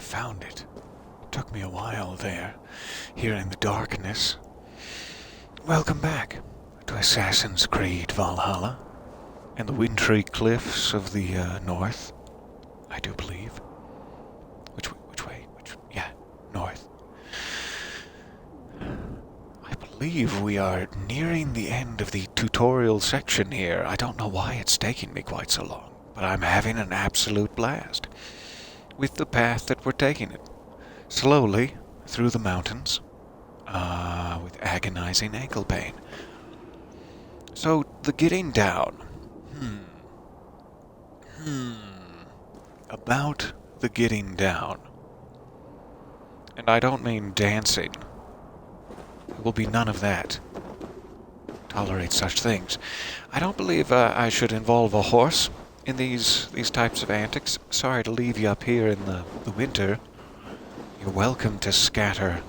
found it. Took me a while there, here in the darkness. Welcome back to Assassin's Creed Valhalla and the wintry cliffs of the north, I do believe. Which way? Yeah, north. I believe we are nearing the end of the tutorial section here. I don't know why it's taking me quite so long, but I'm having an absolute blast with the path that we're taking it. Slowly through the mountains, with agonizing ankle pain. So, the getting down. About the getting down. And I don't mean dancing. There will be none of that. Tolerate such things. I don't believe I should involve a horse in these types of antics. Sorry to leave you up here in the winter. You're welcome to scatter.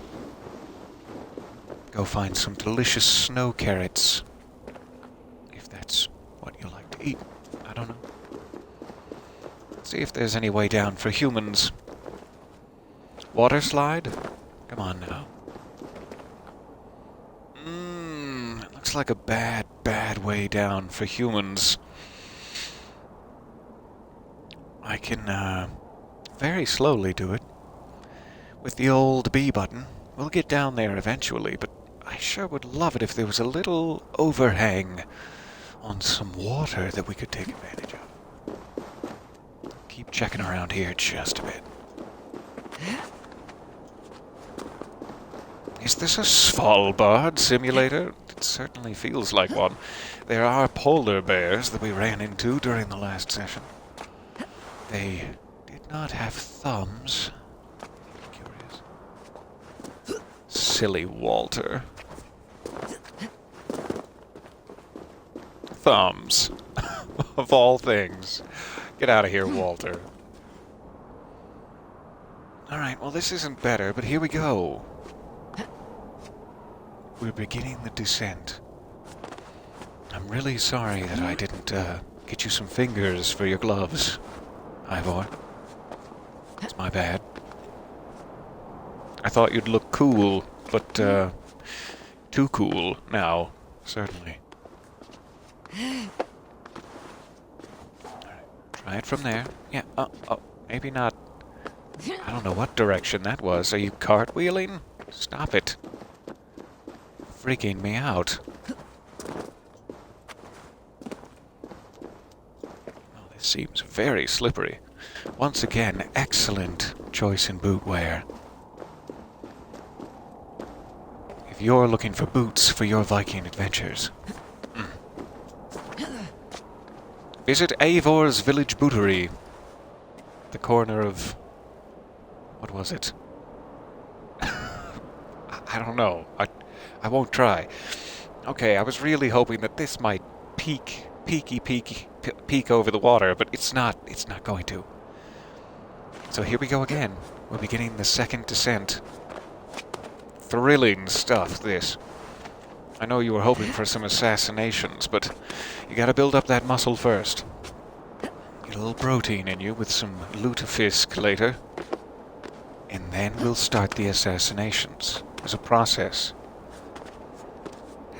Go find some delicious snow carrots. If that's what you like to eat. I don't know. See if there's any way down for humans. Water slide? Come on now. It looks like a bad way down for humans. I can, very slowly do it. With the old B button. We'll get down there eventually, but I sure would love it if there was a little overhang on some water that we could take advantage of. Keep checking around here just a bit. Is this a Svalbard simulator? It certainly feels like one. There are polar bears that we ran into during the last session. They did not have thumbs. Silly Walter. Thumbs. Of all things. Get out of here, Walter. Alright, well this isn't better, but here we go. We're beginning the descent. I'm really sorry that I didn't get you some fingers for your gloves, Ivor. It's my bad. I thought you'd look cool, but too cool now, certainly. Alright, try it from there. Yeah, maybe not. I don't know what direction that was. Are you cartwheeling? Stop it. Freaking me out. Oh, this seems very slippery. Once again, excellent choice in boot wear. If you're looking for boots for your Viking adventures, visit Eivor's Village Bootery. The corner of... what was it? I don't know. I won't try. Okay, I was really hoping that this might peek over the water, but it's not going to. So here we go again. We're beginning the second descent. Thrilling stuff, this. I know you were hoping for some assassinations, but you gotta build up that muscle first. Get a little protein in you with some lutefisk later. And then we'll start the assassinations. There's a process.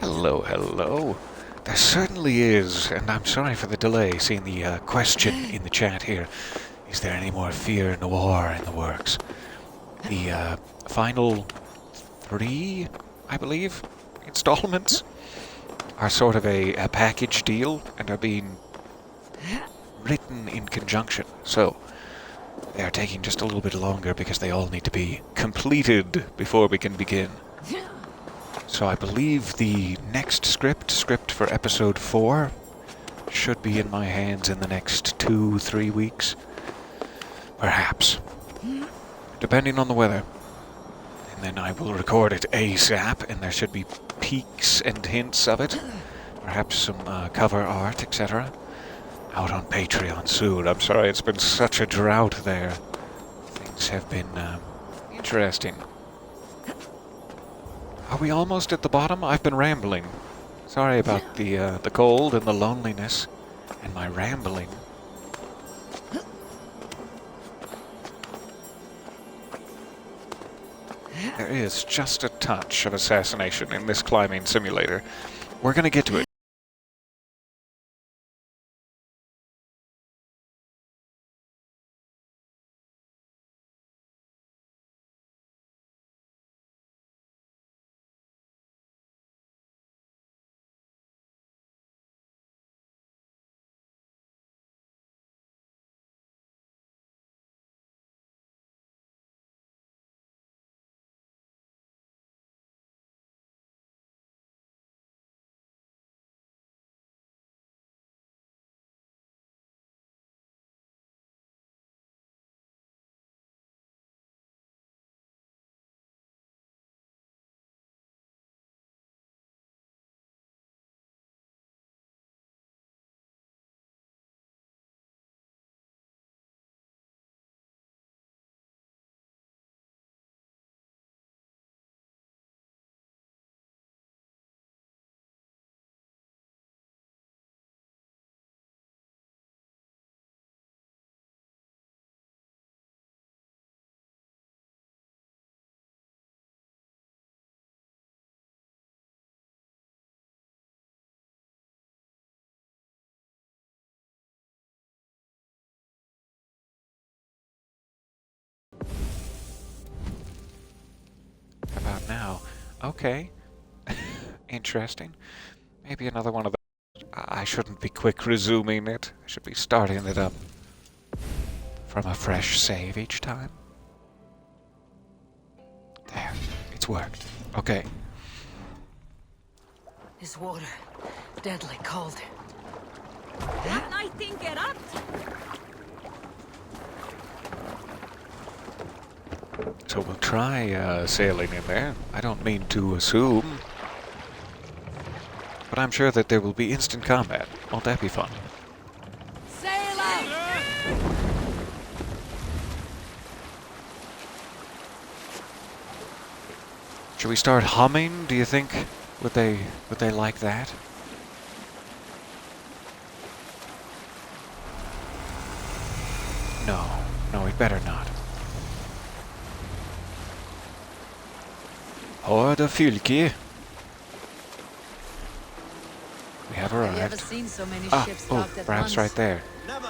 Hello, hello. There certainly is, and I'm sorry for the delay, seeing the question in the chat here. Is there any more Fear Noir in the works? The final 3, I believe, installments are sort of a package deal and are being written in conjunction. So they are taking just a little bit longer because they all need to be completed before we can begin. So I believe the next script for episode 4, should be in my hands in the next 2-3 weeks. Perhaps. Depending on the weather. And then I will record it ASAP, and there should be peeks and hints of it. Perhaps some cover art, etc. Out on Patreon soon. I'm sorry, it's been such a drought there. Things have been interesting. Are we almost at the bottom? I've been rambling. Sorry about the cold and the loneliness and my rambling. there is just a touch of assassination in this climbing simulator. We're gonna get to it. How about now? Okay. Interesting. Maybe another one of those. I shouldn't be quick resuming it. I should be starting it up from a fresh save each time. There. It's worked. Okay. This water, deadly cold. So we'll try sailing in there. I don't mean to assume. But I'm sure that there will be instant combat. Won't that be fun? Sail out! Should we start humming? Do you think would they like that? No, we better not. Horde Fylke. We have arrived. Have you ever seen so many ships oh, docked at perhaps once? right there. Never,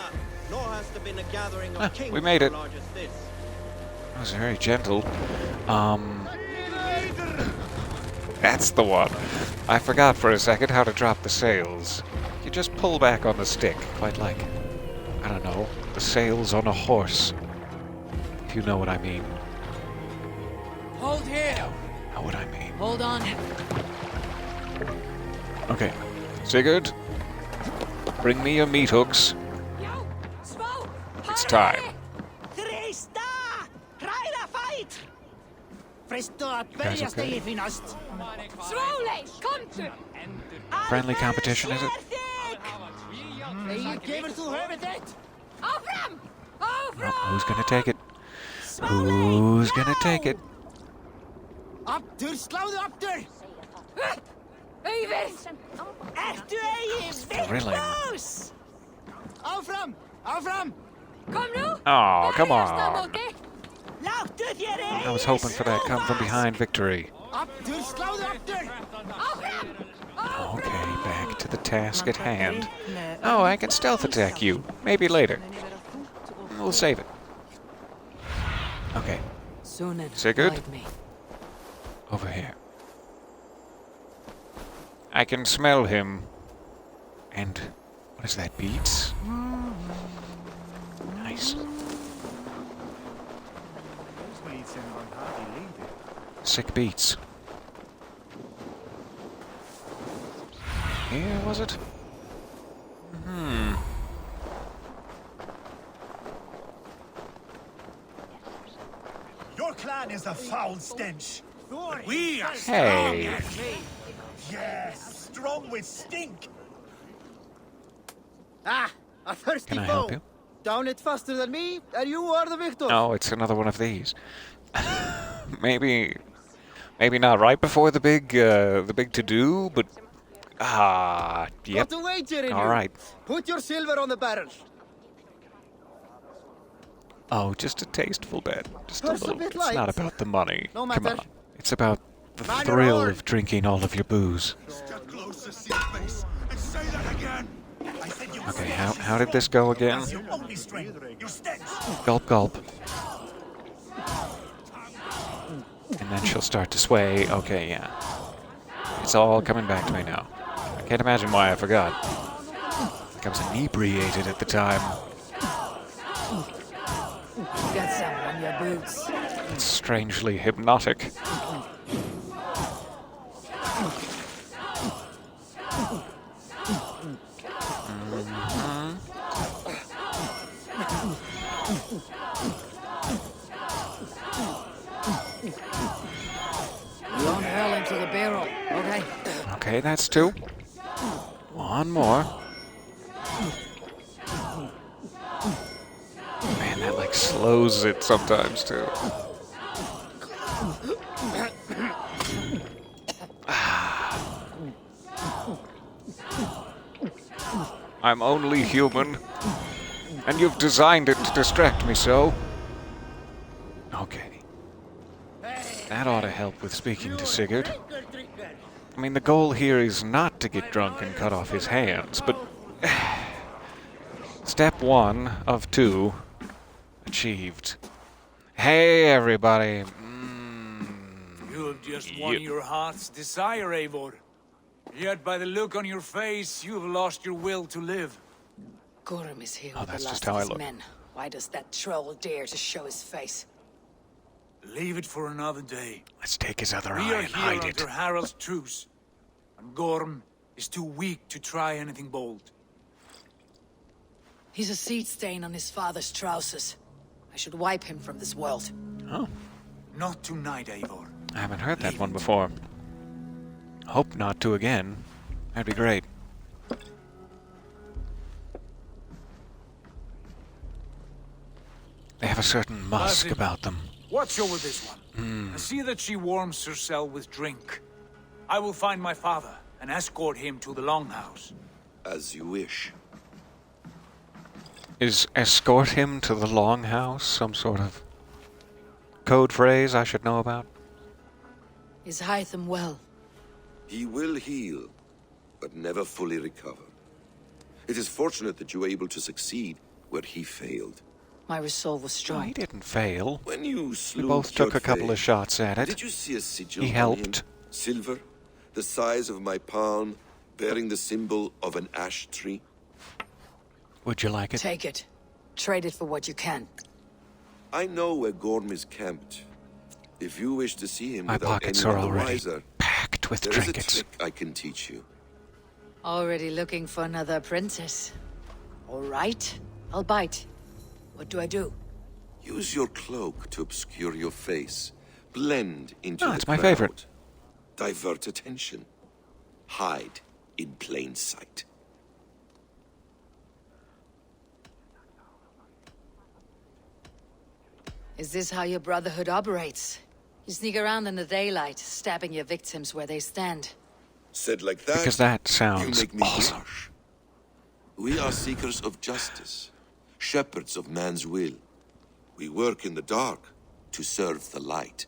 nor has there been a gathering of kings we made it. as large as this. That was very gentle. That's the one. I forgot for a second how to drop the sails. You just pull back on the stick, quite like, I don't know, the sails on a horse. If you know what I mean. Hold here! Know what I mean. Hold on. Okay. Sigurd, bring me your meat hooks. It's time. Friendly competition, is it? Well, who's gonna take it? Who's gonna take it? Thrilling. Oh, come on. I was hoping for that come from behind victory. Okay, back to the task at hand. Oh, I can stealth attack you. Maybe later. We'll save it. Okay, Sigurd? Over here. I can smell him. And what is that, beets? Nice. Sick beets. Here, was it? Your clan is a foul stench. But We are Hey. Yes, strong with stink. Ah, a thirsty Can I help foe. you? Down it faster than me, and you are the victor. No, it's another one of these. maybe not right before the big to-do, but yep. Got a wager in All you. right. Put your silver on the barrel. Oh, just a tasteful bet. Just a That's a little. bit It's not light. about the money. No Come matter. on. It's about the Man your thrill horn. of drinking all of your booze. Step closer, see your face, and say that again. I said your Okay, stench how is did this go again? That's your only strength. Your stench. Gulp, gulp. And then she'll start to sway. Okay, yeah. It's all coming back to me now. I can't imagine why I forgot. Like I was inebriated at the time. Got some on your boots. It's strangely hypnotic. You won't hurl into the barrel, okay? Okay, that's two. One more. Man, that like slows it sometimes too. I'm only human, and you've designed it to distract me so. Okay. That ought to help with speaking to Sigurd. I mean, the goal here is not to get drunk and cut off his hands, but step 1 of 2 achieved. Hey, everybody. You have just won your heart's desire, Eivor. Yet by the look on your face, you have lost your will to live. Gorm is here Oh, with that's the just last how I of his look. men. Why does that troll dare to show his face? Leave it for another day. Let's take his other We eye are and here hide it. under Harald's truce, and Gorm is too weak to try anything bold. He's a seed stain on his father's trousers. I should wipe him from this world. Oh, Not tonight, Eivor. I haven't heard that one before. Hope not to again. That'd be great. They have a certain musk Basim, about them. Watch over this one. And see that she warms herself with drink. I will find my father and escort him to the Longhouse. As you wish. Is escort him to the Longhouse some sort of code phrase I should know about? Is Hytham well? He will heal, but never fully recover. It is fortunate that you were able to succeed where he failed. My resolve was No, strong. he didn't fail. When you We slew both took a couple of Kjotve, shots at it. Did you see a sigil He on helped. him? Silver, the size of my palm, bearing the symbol of an ash tree. Would you like it? Take it. Trade it for what you can. I know where Gorm is camped. If you wish to see him My without pockets are anyone the already wiser, packed with there is a trinkets. trick I can teach you. Already looking for another apprentice. All right, I'll bite. What do I do? Use your cloak to obscure your face. Blend into Oh, the it's my crowd. favorite. Divert attention. Hide in plain sight. Is this how your Brotherhood operates? You sneak around in the daylight, stabbing your victims where they stand. Said like that, Because that you sounds make me awesome. blush. We are seekers of justice, shepherds of man's will. We work in the dark to serve the light.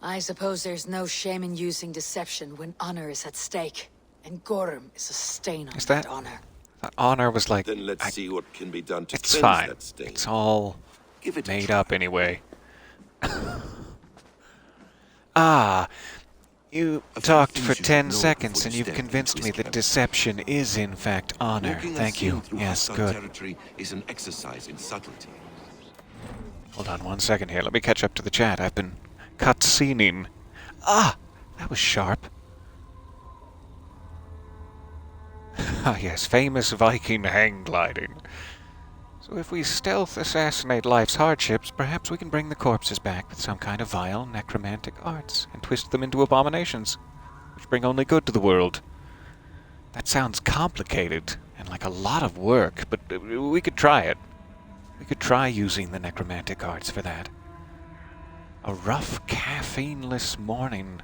I suppose there's no shame in using deception when honor is at stake. And Gorm is a stain on Is that that- honor. The honor was like, Then let's see what can be done to it's cleanse fine. that stain. It's all Give it a made try. up anyway. Ah, you A few talked things for you should 10 know seconds before and you you've step convinced into me his that camp. deception is in fact honor. Walking Thank you. unseen through Yes, hostile good. territory is an exercise in subtlety. Hold on 1 second here. Let me catch up to the chat. I've been cutscening. Ah, that was sharp. Ah, yes, famous Viking hang gliding. So if we stealth assassinate life's hardships, perhaps we can bring the corpses back with some kind of vile necromantic arts and twist them into abominations, which bring only good to the world. That sounds complicated and like a lot of work, but we could try it. We could try using the necromantic arts for that. A rough, caffeineless morning.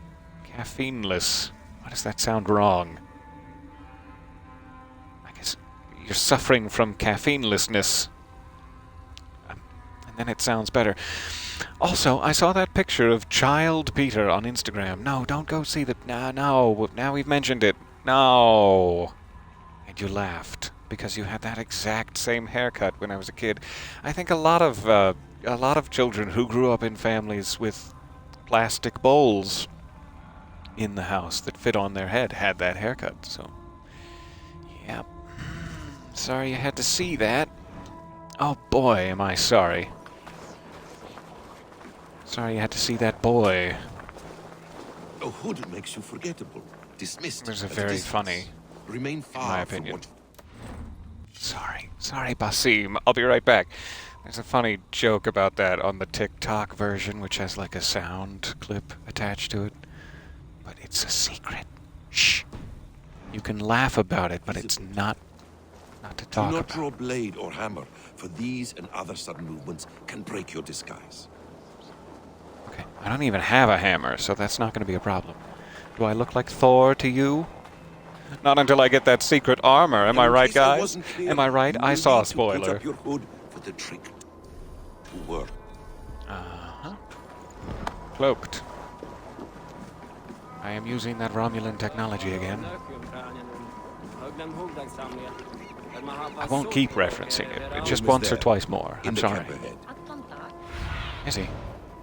Caffeineless. Why does that sound wrong? I guess you're suffering from caffeinelessness. And then it sounds better. Also, I saw that picture of Child Peter on Instagram. No, don't go see the... No, now we've mentioned it. No. And you laughed because you had that exact same haircut when I was a kid. I think a lot of children who grew up in families with plastic bowls in the house that fit on their head had that haircut. So, yeah. Sorry you had to see that. Oh boy, am I sorry. Sorry you had to see that boy. A hood makes you forgettable, dismissed. There's a at very distance. funny, Remain in far my from opinion. what Sorry, Basim. I'll be right back. There's a funny joke about that on the TikTok version, which has like a sound clip attached to it. But it's a secret. Shh. You can laugh about it, but it's not to Do talk not about. draw blade or hammer, for these and other sudden movements can break your disguise. Okay, I don't even have a hammer, so that's not going to be a problem. Do I look like Thor to you? Not until I get that secret armor. Am I In right, case I guys? wasn't clear, Am I right? you I will saw a need to put spoiler. up your hood for the trick to work. Uh-huh. Cloaked. I am using that Romulan technology again. I won't keep referencing it. Just once or twice more. In I'm the sorry. camp ahead. Is he?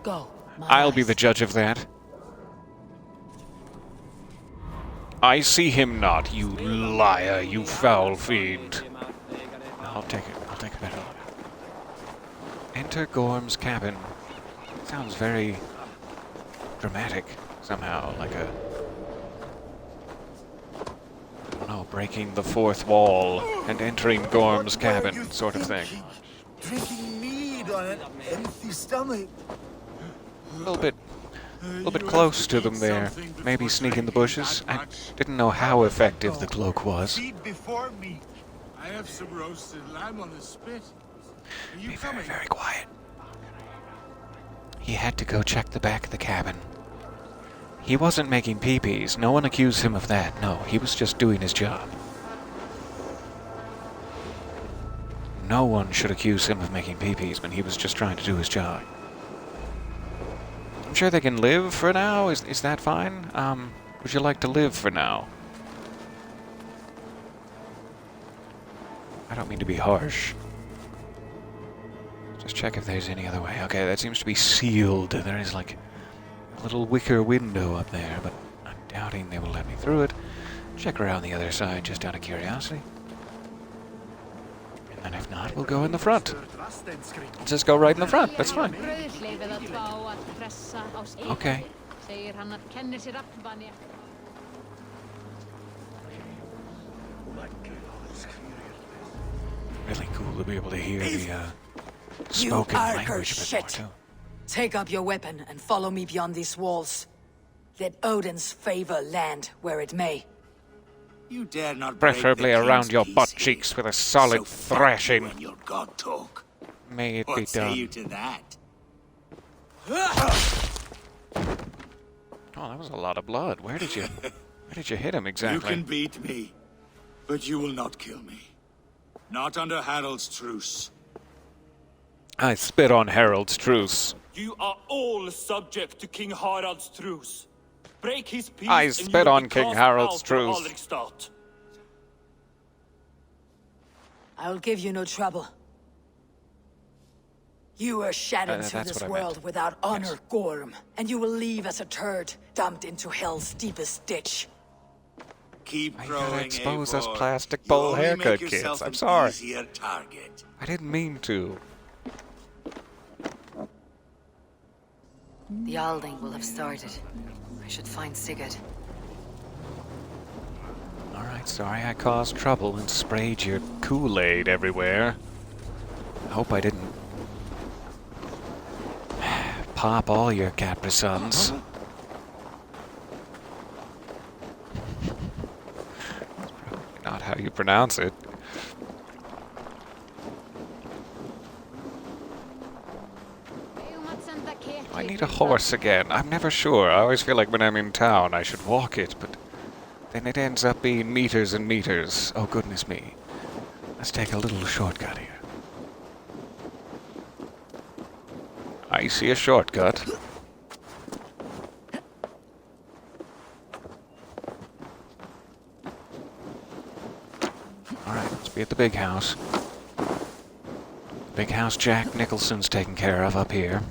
Go. my I'll be eyes. the judge of that. I see him not, you liar, you foul fiend. I'll take it. I'll take a better look. Enter Gorm's cabin. Sounds very dramatic somehow, like a... I don't know, breaking the fourth wall and entering Gorm's What were cabin you sort of thing. thinking? Drinking mead on an empty stomach. A little bit close to them there. Maybe sneak in the bushes. I didn't know how effective the cloak was. Feed before meat. I have some roasted lamb on the spit. Are you Be very, coming? very quiet. He had to go check the back of the cabin. He wasn't making pee-pees. No one accused him of that. No, he was just doing his job. No one should accuse him of making pee-pees when he was just trying to do his job. I'm sure they can live for now. Is that fine? Would you like to live for now? I don't mean to be harsh. Just check if there's any other way. Okay, that seems to be sealed. There is like a little wicker window up there, but I'm doubting they will let me through it. Check around the other side just out of curiosity. And if not, we'll go in the front. Let's just go right in the front. That's fine. Okay. Really cool to be able to hear the spoken Archer language a bit more shit. too. Take up your weapon and follow me beyond these walls. Let Odin's favor land where it may. You dare not break Preferably the around king's your peace butt here. cheeks with a solid So fuck thrashing. you and your god talk. May it be What say you done. to that? Oh, that was a lot of blood. Where did you hit him You exactly? can beat me, but you will not kill me. Not under Harold's truce. I spit on Harold's truce. You are all subject to King Harald's truce. Break his peace I and spit you will on be King cast Harold's out of truce. Alrikstad. I'll give you no trouble. You were shattered to that's this what I world meant. without honor, Gorm, and you will leave as a turd, dumped into hell's deepest ditch. Keep I growing, gotta expose us Eivor. plastic You bowl only haircut make kids. yourself I'm an sorry. easier target. I didn't mean to. The Alding will have started. I should find Sigurd. Alright, sorry I caused trouble and sprayed your Kool-Aid everywhere. I hope I didn't pop all your Capri Suns. Not how you pronounce it. I need a horse again. I'm never sure. I always feel like when I'm in town I should walk it, but then it ends up being meters and meters. Oh, goodness me. Let's take a little shortcut here. I see a shortcut. Alright, let's be at the big house. Big house Jack Nicholson's taken care of up here.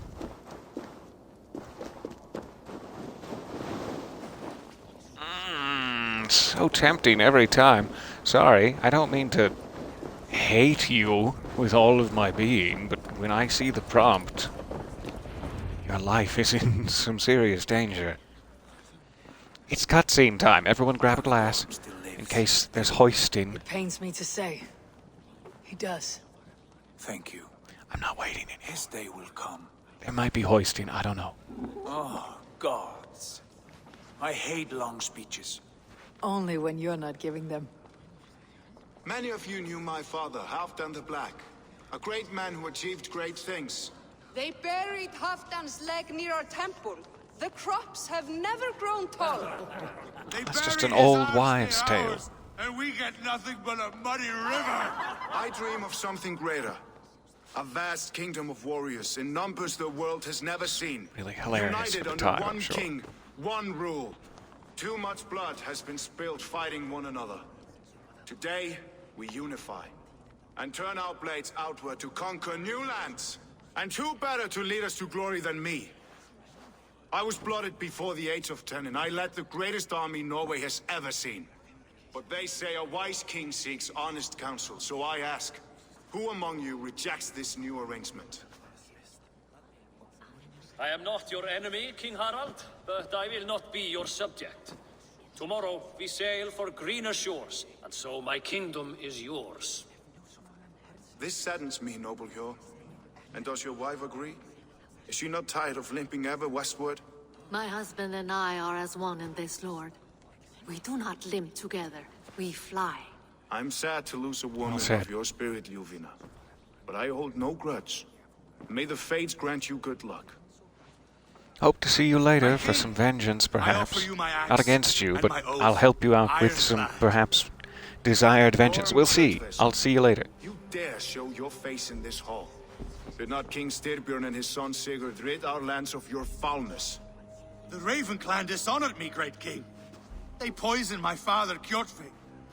So tempting every time. Sorry, I don't mean to hate you with all of my being, but when I see the prompt, your life is in some serious danger. It's cutscene time. Everyone grab a glass, in case there's hoisting. It pains me to say. He does. Thank you. I'm not waiting in here. His day will come. There might be hoisting, I don't know. Oh, gods. I hate long speeches. Only when you're not giving them. Many of you knew my father, Halfdan the Black. A great man who achieved great things. They buried Halfdan's leg near our temple. The crops have never grown taller. That's just an old wives' tale. And we get nothing but a muddy river. I dream of something greater. A vast kingdom of warriors in numbers the world has never seen. Really hilarious United at the under time, one I'm sure. king, one rule. Too much blood has been spilled fighting one another. Today, we unify and turn our blades outward to conquer new lands. And who better to lead us to glory than me? I was blooded before the age of 10, and I led the greatest army Norway has ever seen. But they say a wise king seeks honest counsel, so I ask, who among you rejects this new arrangement? I am not your enemy, King Harald, but I will not be your subject. Tomorrow we sail for greener shores, and so my kingdom is yours. This saddens me, noble Hjor. And does your wife agree? Is she not tired of limping ever westward? My husband and I are as one in this, Lord. We do not limp together. We fly. I'm sad to lose a woman of your spirit, Ljuvina. But I hold no grudge. May the fates grant you good luck. Hope to see you later for some vengeance, perhaps. Not against you, but I'll help you out with some, perhaps, desired vengeance. We'll see. I'll see you later. You dare show your face in this hall? Did not King Styrbjörn and his son Sigurd rid our lands of your foulness? The Raven clan dishonored me, great king. They poisoned my father, Kjotve.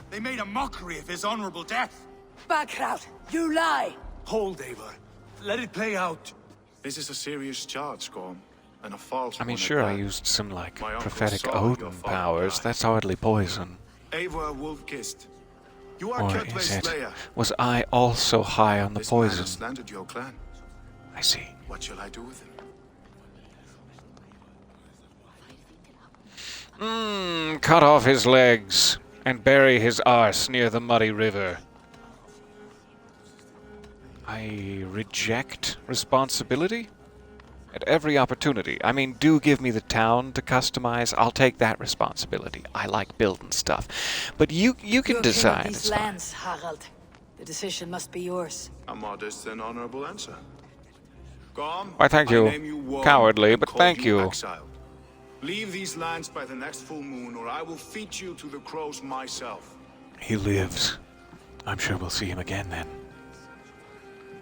They made a mockery of his honorable death. Backrout, you lie! Hold, Eivor. Let it play out. This is a serious charge, Gorm. And a false I mean, one sure, at I that. used some, like, My uncle prophetic saw your Odin father powers. die. That's hardly poison. Eivor Wolf-Kissed. You are Or Kjotve's is it? slayer. Was I also high on the This man poison? has slandered your clan. I see. What shall I do with him? Cut off his legs and bury his arse near the muddy river. I reject responsibility at every opportunity. I mean, do give me the town to customize. I'll take that responsibility. I like building stuff. But you can You're decide. king of It's these fine. lands, Harald. The decision must be yours. A modest and honorable answer. Gorm, Why, thank I you. name Worm Cowardly, and but call thank you. Exiled. Leave these lands by the next full moon, or I will feed you to the crows myself. He lives. I'm sure we'll see him again then.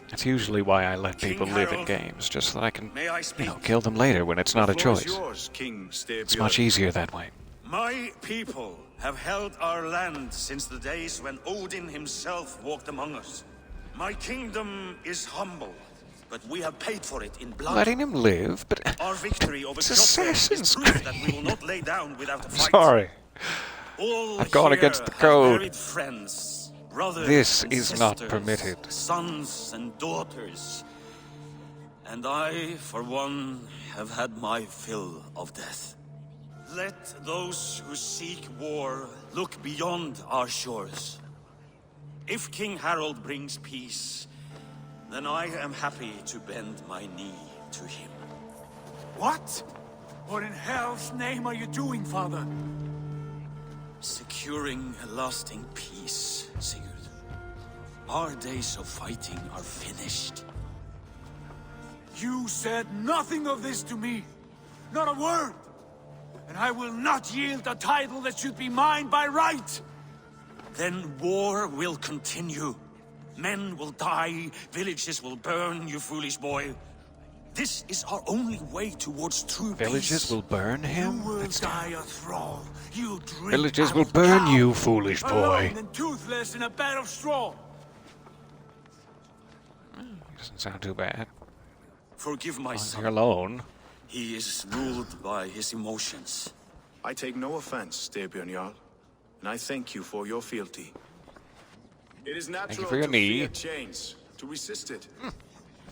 That's usually why I let people King live in Harald, games, just so that I can, may I speak? kill them later when it's not a The floor is choice. yours, King Styrbjörn. It's much easier that way. My people have held our land since the days when Odin himself walked among us. My kingdom is humble, but we have paid for it in blood. Letting him live, but Our victory over it's Kjotve Assassin's is proof Creed. that we will not lay down without a fight. Sorry. All I've gone here against the have code. married friends, brothers This and is not sisters, permitted. Sons and daughters. And I, for one, have had my fill of death. Let those who seek war look beyond our shores. If King Harald brings peace, then I am happy to bend my knee to him. What? What in hell's name are you doing, father? Securing a lasting peace, Sigurd. Our days of fighting are finished. You said nothing of this to me. Not a word. And I will not yield a title that should be mine by right. Then war will continue. Men will die, villages will burn, you foolish boy. This is our only way towards true Villages peace. will burn him? You will That's die a thrall. You drink Villages out will of burn cow. you, foolish boy. Alone and toothless in a bed of straw. Doesn't sound too bad. Forgive my son. You're alone. He is ruled by his emotions. I take no offense, Styrbjörn Jarl, and I thank you for your fealty. It is natural for your to knee. fear change, to resist it.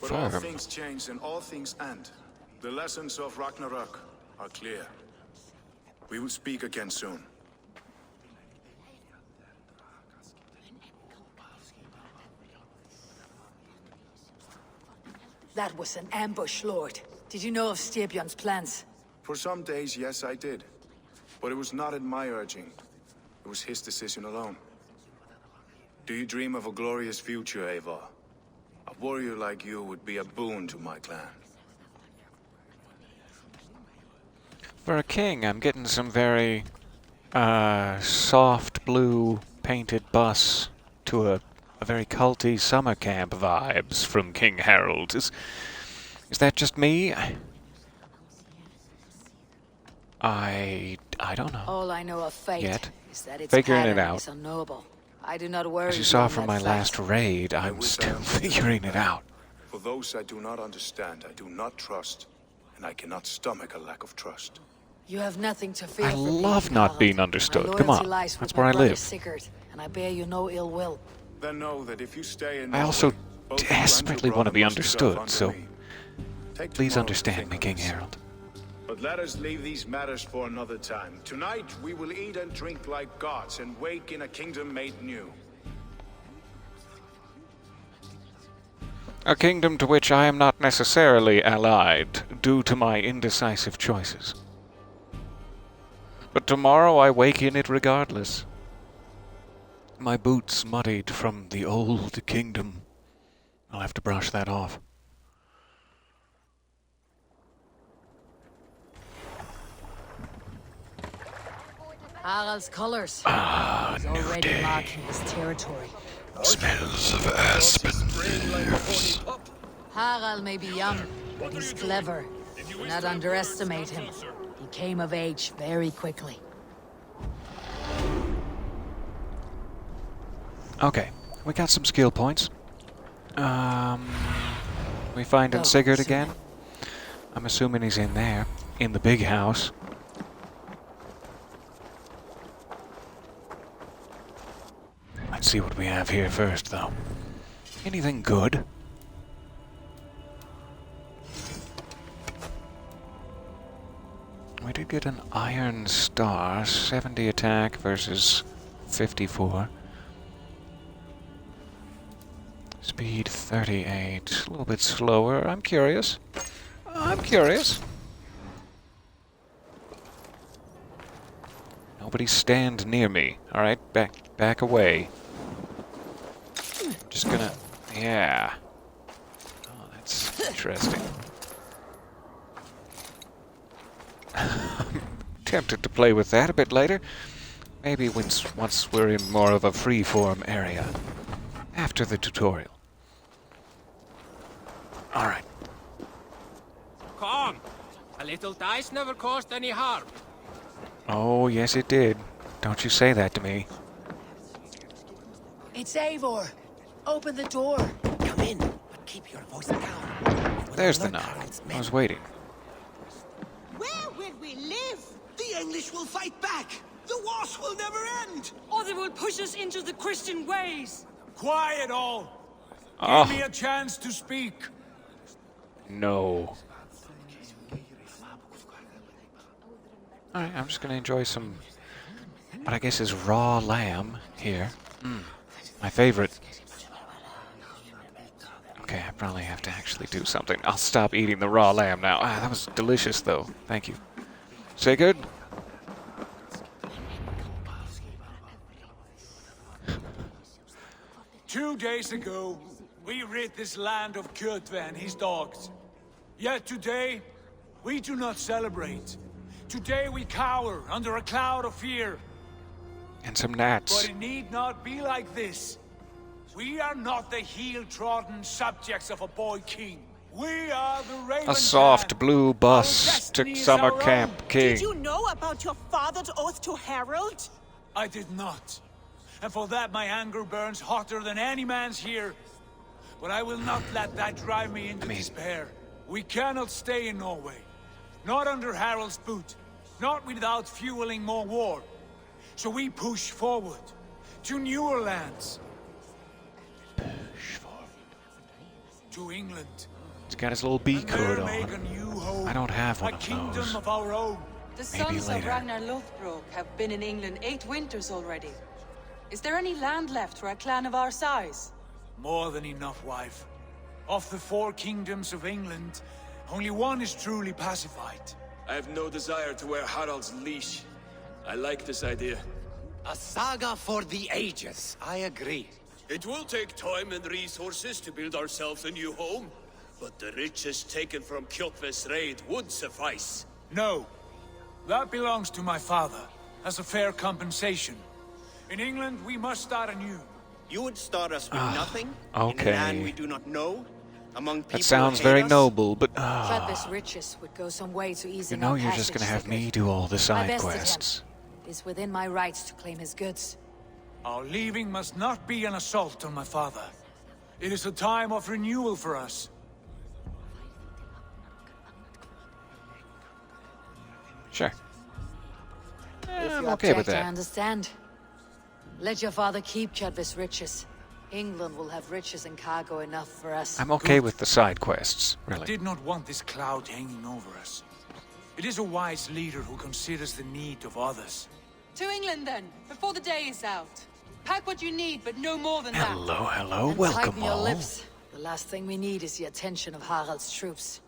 But all Firm. things change and all things end. The lessons of Ragnarok are clear. We will speak again soon. That was an ambush, Lord. Did you know of Styrbjörn's plans? For some days, yes, I did. But it was not at my urging. It was his decision alone. Do you dream of a glorious future, Eivor? A warrior like you would be a boon to my clan. For a king, I'm getting some very soft blue painted bus to a very culty summer camp vibes from King Harold. Is that just me? I don't know. All I know of fate Yet. is that its Figuring it pattern out. is unknowable. I do not worry. As you saw beyond from that my fact. last raid, I'm wish I still understood figuring it out. For those I do not understand, I do not trust. And I cannot stomach a lack of trust. You have nothing to fear I from me, love not Harald. being understood. My Come loyalty on, lies with that's my where I brother live. Sigurd, and I bear you no ill will. Then know that if you stay in I also Norway, both you and your desperately want to brother be must serve understood, under so me. Take please tomorrow to understand think me, on King this. Harold. But let us leave these matters for another time. Tonight, we will eat and drink like gods and wake in a kingdom made new. A kingdom to which I am not necessarily allied, due to my indecisive choices. But tomorrow I wake in it regardless. My boots muddied from the old kingdom. I'll have to brush that off. Harald's colors. He's new already day. marking his territory. Smells of aspen leaves. Harald may be young, but he's clever. Do not underestimate him. He came of age very quickly. Okay, we got some skill points. We finding Sigurd again? I'm assuming he's in there, in the big house. Let's see what we have here first, though. Anything good? We did get an Iron Star, 70 attack versus 54. Speed 38, a little bit slower. I'm curious. Nobody stand near me. All right, back away. Just gonna, yeah. Oh, that's interesting. Tempted to play with that a bit later. Maybe once we're in more of a free-form area. After the tutorial. Alright. Kong, a little dice never caused any harm. Oh, yes it did. Don't you say that to me. It's Eivor. Open the door. Come in, but keep your voice down. There's the knock. I was waiting. Where will we live? The English will fight back. The wars will never end. Or they will push us into the Christian ways. Quiet all. Oh. Give me a chance to speak. No. Alright, I'm just gonna enjoy some, what I guess is raw lamb here. My favorite. Okay, I probably have to actually do something. I'll stop eating the raw lamb now. Ah, that was delicious though. Thank you. Sigurd? Two days ago, we rid this land of Kjotve and his dogs. Yet today, we do not celebrate. Today we cower under a cloud of fear. And some gnats. But it need not be like this. We are not the heel-trodden subjects of a boy king. We are the Raven A soft clan. blue bus to destiny is Summer our Camp own. King. Did you know about your father's oath to Harold? I did not. And for that my anger burns hotter than any man's here. But I will not let that drive me into despair. We cannot stay in Norway. Not under Harold's boot. Not without fueling more war. So we push forward. To newer lands. Push forward. To England. He's got his little beak hood Make a on. new home. I don't have one A of kingdom those. of our own. The Maybe sons later. of Ragnar Lothbrok have been in England 8 winters already. Is there any land left for a clan of our size? More than enough, wife. Of the 4 kingdoms of England, only one is truly pacified. I have no desire to wear Harald's leash. I like this idea. A saga for the ages. I agree. It will take time and resources to build ourselves a new home, but the riches taken from Kjotve's raid would suffice. No. That belongs to my father, as a fair compensation. In England, we must start anew. You would start us with nothing? Okay. In a land we do not know? Among people That sounds who very hate us? noble, but Travis' riches would go some way to you easing know our you're just passage, gonna have Sigurd. me do all the I side bested him. quests. It is within my rights to claim his goods. Our leaving must not be an assault on my father. It is a time of renewal for us. Sure. If I'm you okay with object, I that. understand. Let your father keep Kjotve's riches. England will have riches and cargo enough for us. I'm okay with the side quests, I really. did not want this cloud hanging over us. It is a wise leader who considers the need of others. To England then, before the day is out. Pack what you need, but no more than Hello, hello, And welcome tighten your all. lips. The last thing we need is the attention of Harald's troops.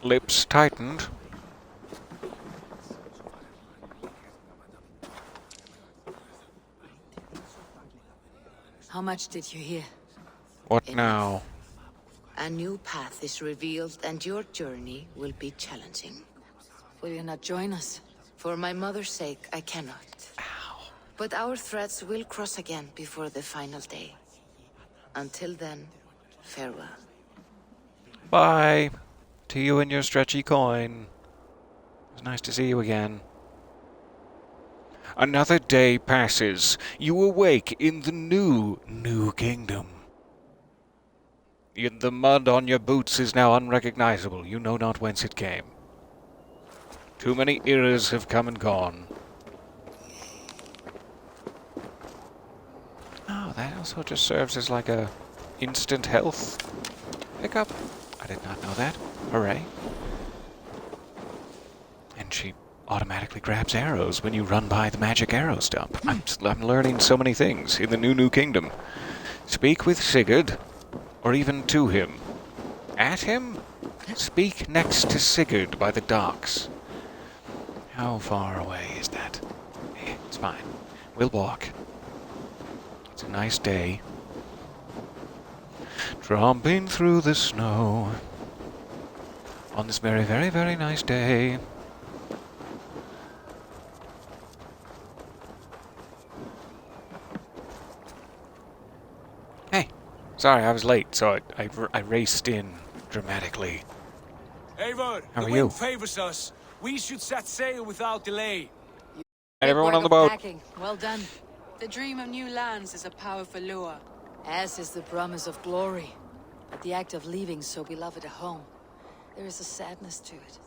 Lips tightened. How much did you hear? What now? A new path is revealed and your journey will be challenging. Will you not join us? For my mother's sake, I cannot. But our threads will cross again before the final day. Until then, farewell. Bye. To you and your stretchy coin. It was nice to see you again. Another day passes. You awake in the new kingdom. The mud on your boots is now unrecognizable. You know not whence it came. Too many eras have come and gone. Oh, that also just serves as like a instant health pickup. I did not know that. Hooray. And she automatically grabs arrows when you run by the magic arrow stump. I'm learning so many things in the new kingdom. Speak with Sigurd, or even to him. At him? Speak next to Sigurd by the docks. How far away is that? It's fine. We'll walk. It's a nice day. Tromping through the snow. On this very, very, very nice day. Hey, sorry I was late, so I raced in dramatically. Eivor, How the are wind you? favors us. We should set sail without delay. And everyone on the boat. Packing. Well done. The dream of new lands is a powerful lure. As is the promise of glory. But the act of leaving so beloved a home, there is a sadness to it.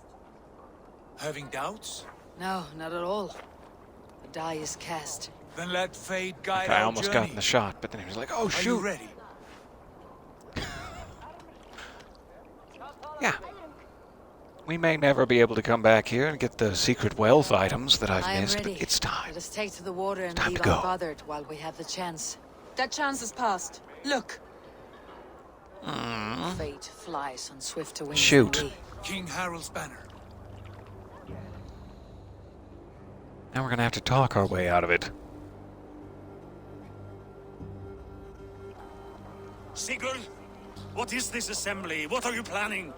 Having doubts? No, not at all. The die is cast. Then let fate guide I our almost journey. got in the shot, but then he was like, oh, Are shoot. you ready? Yeah. We may never be able to come back here and get the secret wealth items that I've I am missed, ready. but it's time. Let us take to the water and time leave to go. unbothered while we have the chance. That chance has passed. Look. Fate flies on swifter wings Shoot. than we. King Harold's banner. Now we're gonna have to talk our way out of it. Sigurd, what is this assembly? What are you planning?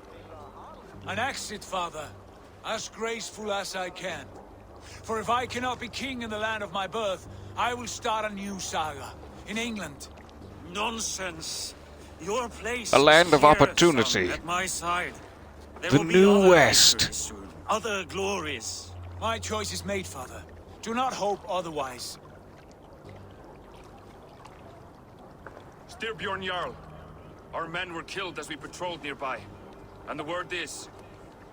An exit, father. As graceful as I can. For if I cannot be king in the land of my birth, I will start a new saga. In England. Nonsense. Your place A land of is here, opportunity. son, at my side. There The will be New other West. victories soon, other glories. My choice is made, Father. Do not hope otherwise. Styrbjorn Jarl. Our men were killed as we patrolled nearby. And the word is...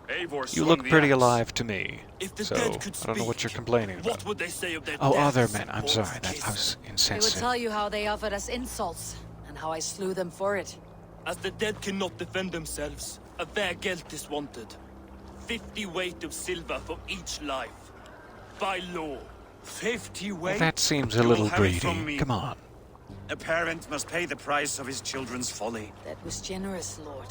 Eivor You swung look the pretty axe. alive to me, If the so dead could I don't know what you're complaining about. What would they say of their Oh, deaths? other men. I'm Paul's sorry. That kiss? I was They would insensitive. tell you how they offered us insults, and how I slew them for it. As the dead cannot defend themselves, a vergelt is wanted. 50 weight of silver for each life. By law. 50 weight? Well, that seems a You will little have it from greedy. me. Come on. A parent must pay the price of his children's folly. That was generous, Lord.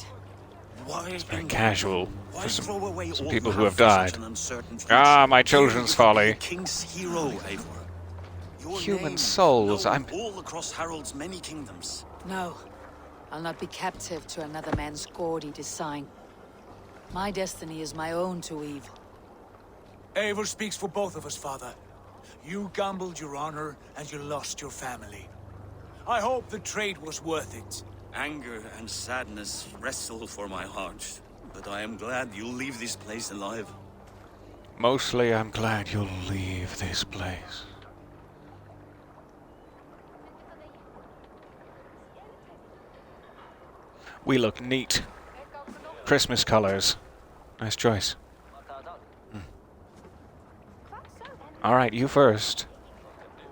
Why It's very casual Why for throw away some all people you who have for such died. an uncertain future? Ah, my Here children's you could be folly. a king's hero, Eivor. Your Human name souls, known I'm... all across Harold's many kingdoms. No. I'll not be captive to another man's gaudy design. My destiny is my own to weave. Eivor speaks for both of us, Father. You gambled your honor, and you lost your family. I hope the trade was worth it. Anger and sadness wrestle for my heart, but I am glad you'll leave this place alive. Mostly, I'm glad you'll leave this place. We look neat. Christmas colors. Nice choice. Alright, you first.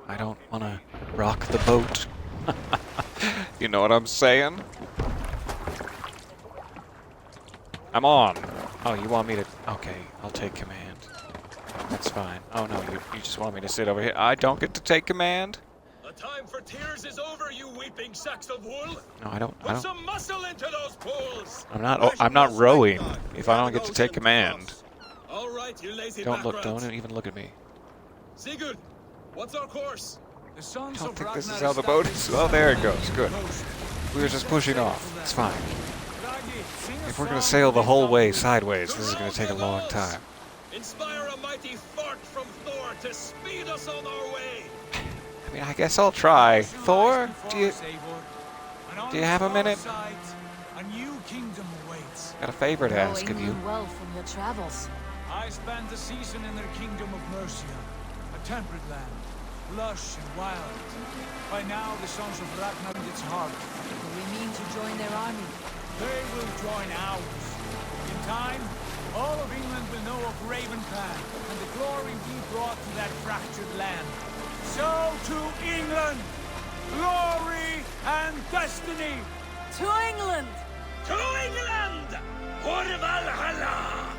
I don't want to rock the boat. You know what I'm saying? I'm on. Oh, you want me to... Okay, I'll take command. That's fine. Oh, no, you just want me to sit over here. I don't get to take command? The time for tears is over, you weeping sacks of wool. No, I don't... Put some muscle into those pools. I'm not rowing if I don't get to take command. All right, you lazy Don't backgrounds. even look at me. Sigurd, what's our course? The sons I don't of think this is Ragnar how the boat is. established Oh, there it goes. Sandvik Good. coast. We were just pushing off. It's fine. Raggi, sing a If we're going to song sail the lift whole up way the- sideways, this is going to take a long time. Inspire a mighty fart from Thor to speed us on our way. I mean, I guess I'll try. Thor, do you have a minute? A new kingdom awaits. Got a favor to Know ask of you. England well from your travels. I spent the season in their kingdom of Mercia, a temperate land, lush and wild. By now, the sons of Ragnar in its heart. Do we mean to join their army? They will join ours. In time, all of England will know of Raven Clan and the glory we brought to that fractured land. So to England, glory and destiny. To England! To England! For Valhalla!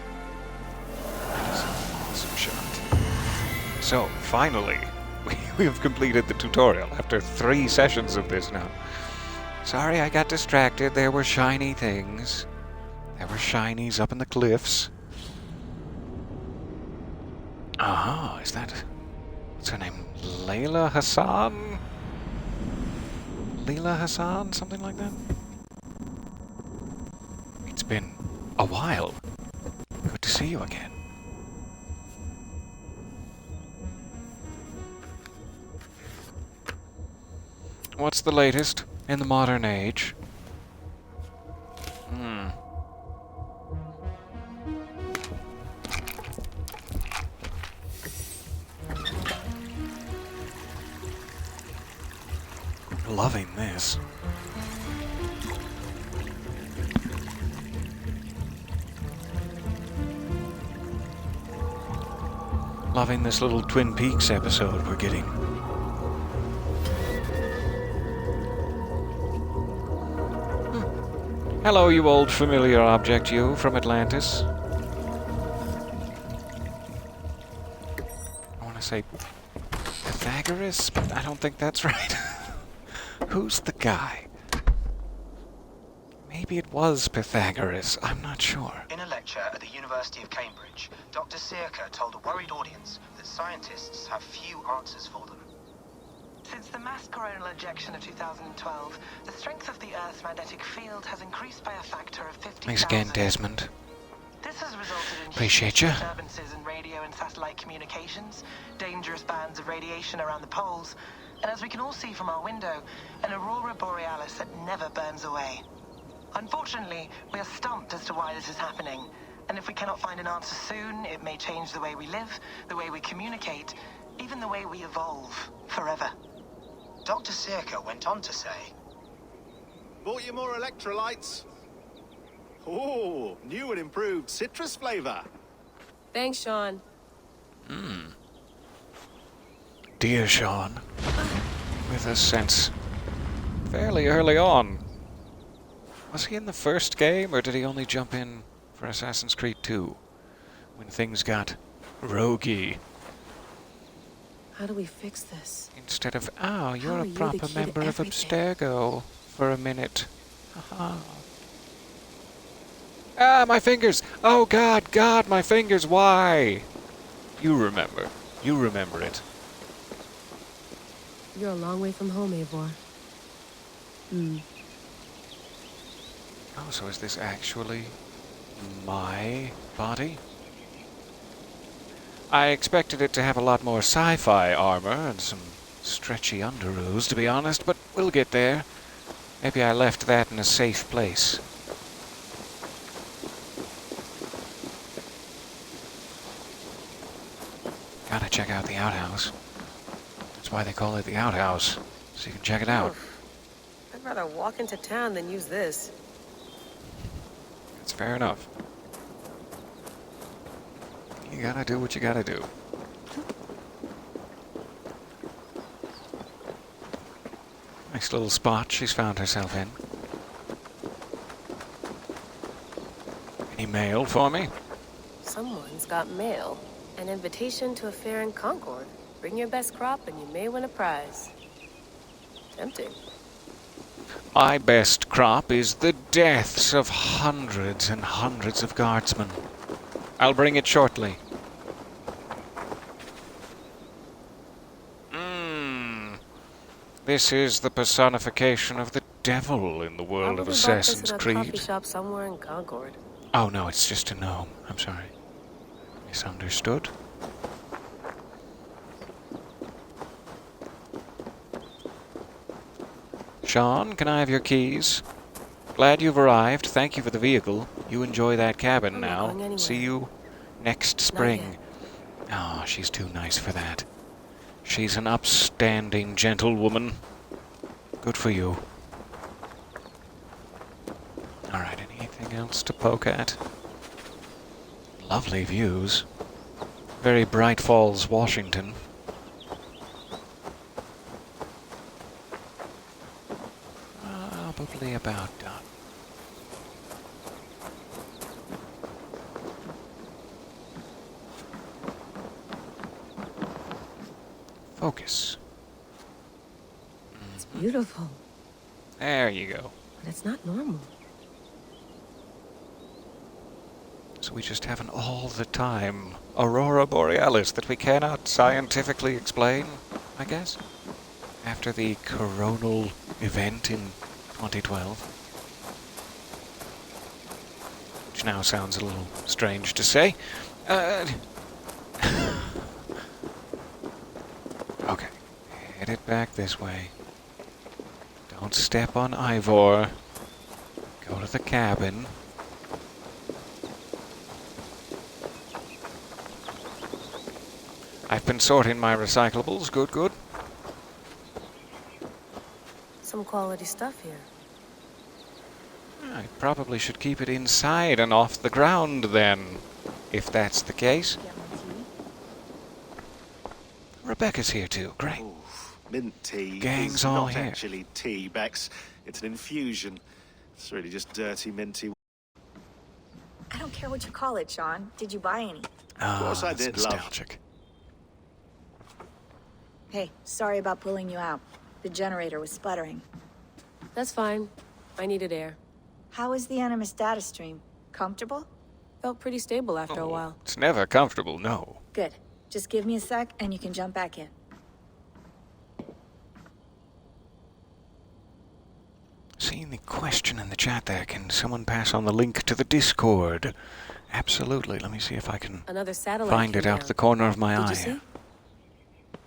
Awesome shot. So, finally, we've completed the tutorial after 3 sessions of this now. Sorry, I got distracted. There were shiny things. There were shinies up in the cliffs. Ah, is that... What's her name? Layla Hassan? Layla Hassan? Something like that? It's been a while. Good to see you again. What's the latest in the modern age? Loving this. Loving this little Twin Peaks episode we're getting. Hello, you old familiar object, you from Atlantis. I want to say Pythagoras, but I don't think that's right. Who's the guy? Maybe it was Pythagoras, I'm not sure. In a lecture at the University of Cambridge, Dr. Searca told a worried audience that scientists have few answers for them. Since the mass coronal ejection of 2012, the strength of the Earth's magnetic field has increased by a factor of 50,000. Thanks again, Desmond. This has resulted in Appreciate huge ya. disturbances in radio and satellite communications, dangerous bands of radiation around the poles, And as we can all see from our window, an aurora borealis that never burns away. Unfortunately, we are stumped as to why this is happening. And if we cannot find an answer soon, it may change the way we live, the way we communicate, even the way we evolve forever. Dr. Circa went on to say, Bought you more electrolytes? Oh, new and improved citrus flavor. Thanks, Sean. Dear Sean, with a sense fairly early on. Was he in the first game, or did he only jump in for Assassin's Creed 2 when things got roguey? How do we fix this? Instead of, oh, you're How a are you the proper key to member of everything? Abstergo for a minute. Haha. Ah, my fingers! Oh, God, my fingers, why? You remember. You remember it. You're a long way from home, Eivor. Oh, so is this actually my body? I expected it to have a lot more sci-fi armor and some stretchy underoos, to be honest, but we'll get there. Maybe I left that in a safe place. Gotta check out the outhouse. That's why they call it the outhouse, so you can check it out. I'd rather walk into town than use this. It's fair enough. You gotta do what you gotta do. Nice little spot she's found herself in. Any mail for me? Someone's got mail. An invitation to a fair in Concord. Bring your best crop and you may win a prize. Tempting. My best crop is the deaths of hundreds and hundreds of guardsmen. I'll bring it shortly. This is the personification of the devil in the world of Assassin's Creed. Coffee shop somewhere in Concord. Oh no, it's just a gnome. I'm sorry. Misunderstood. Sean, can I have your keys? Glad you've arrived. Thank you for the vehicle. You enjoy that cabin now. See you next spring. Oh, she's too nice for that. She's an upstanding gentlewoman. Good for you. Alright, anything else to poke at? Lovely views. Very Bright Falls, Washington. Probably about done. Focus. It's beautiful. There you go. But it's not normal. So we just have an all-the-time aurora borealis that we cannot scientifically explain, I guess? After the coronal event in 2012. Which now sounds a little strange to say. Okay, headed back this way. Don't step on Ivor. Go to the cabin. I've been sorting my recyclables. Good, good. Some quality stuff here. I probably should keep it inside and off the ground then, if that's the case. Rebecca's here too. Great. Ooh, mint tea. Gang's is all not here. actually tea, Bex. It's an infusion. It's really just dirty, minty. I don't care what you call it, Sean. Did you buy any? Of course I that's did, nostalgic. Hey, sorry about pulling you out. The generator was sputtering. That's fine. I needed air. How is the Animus data stream? Comfortable? Felt pretty stable after a while. It's never comfortable, no. Good. Just give me a sec and you can jump back in. Seeing the question in the chat there, can someone pass on the link to the Discord? Absolutely. Let me see if I can Another satellite find it came out down. the corner of my Did eye. you see?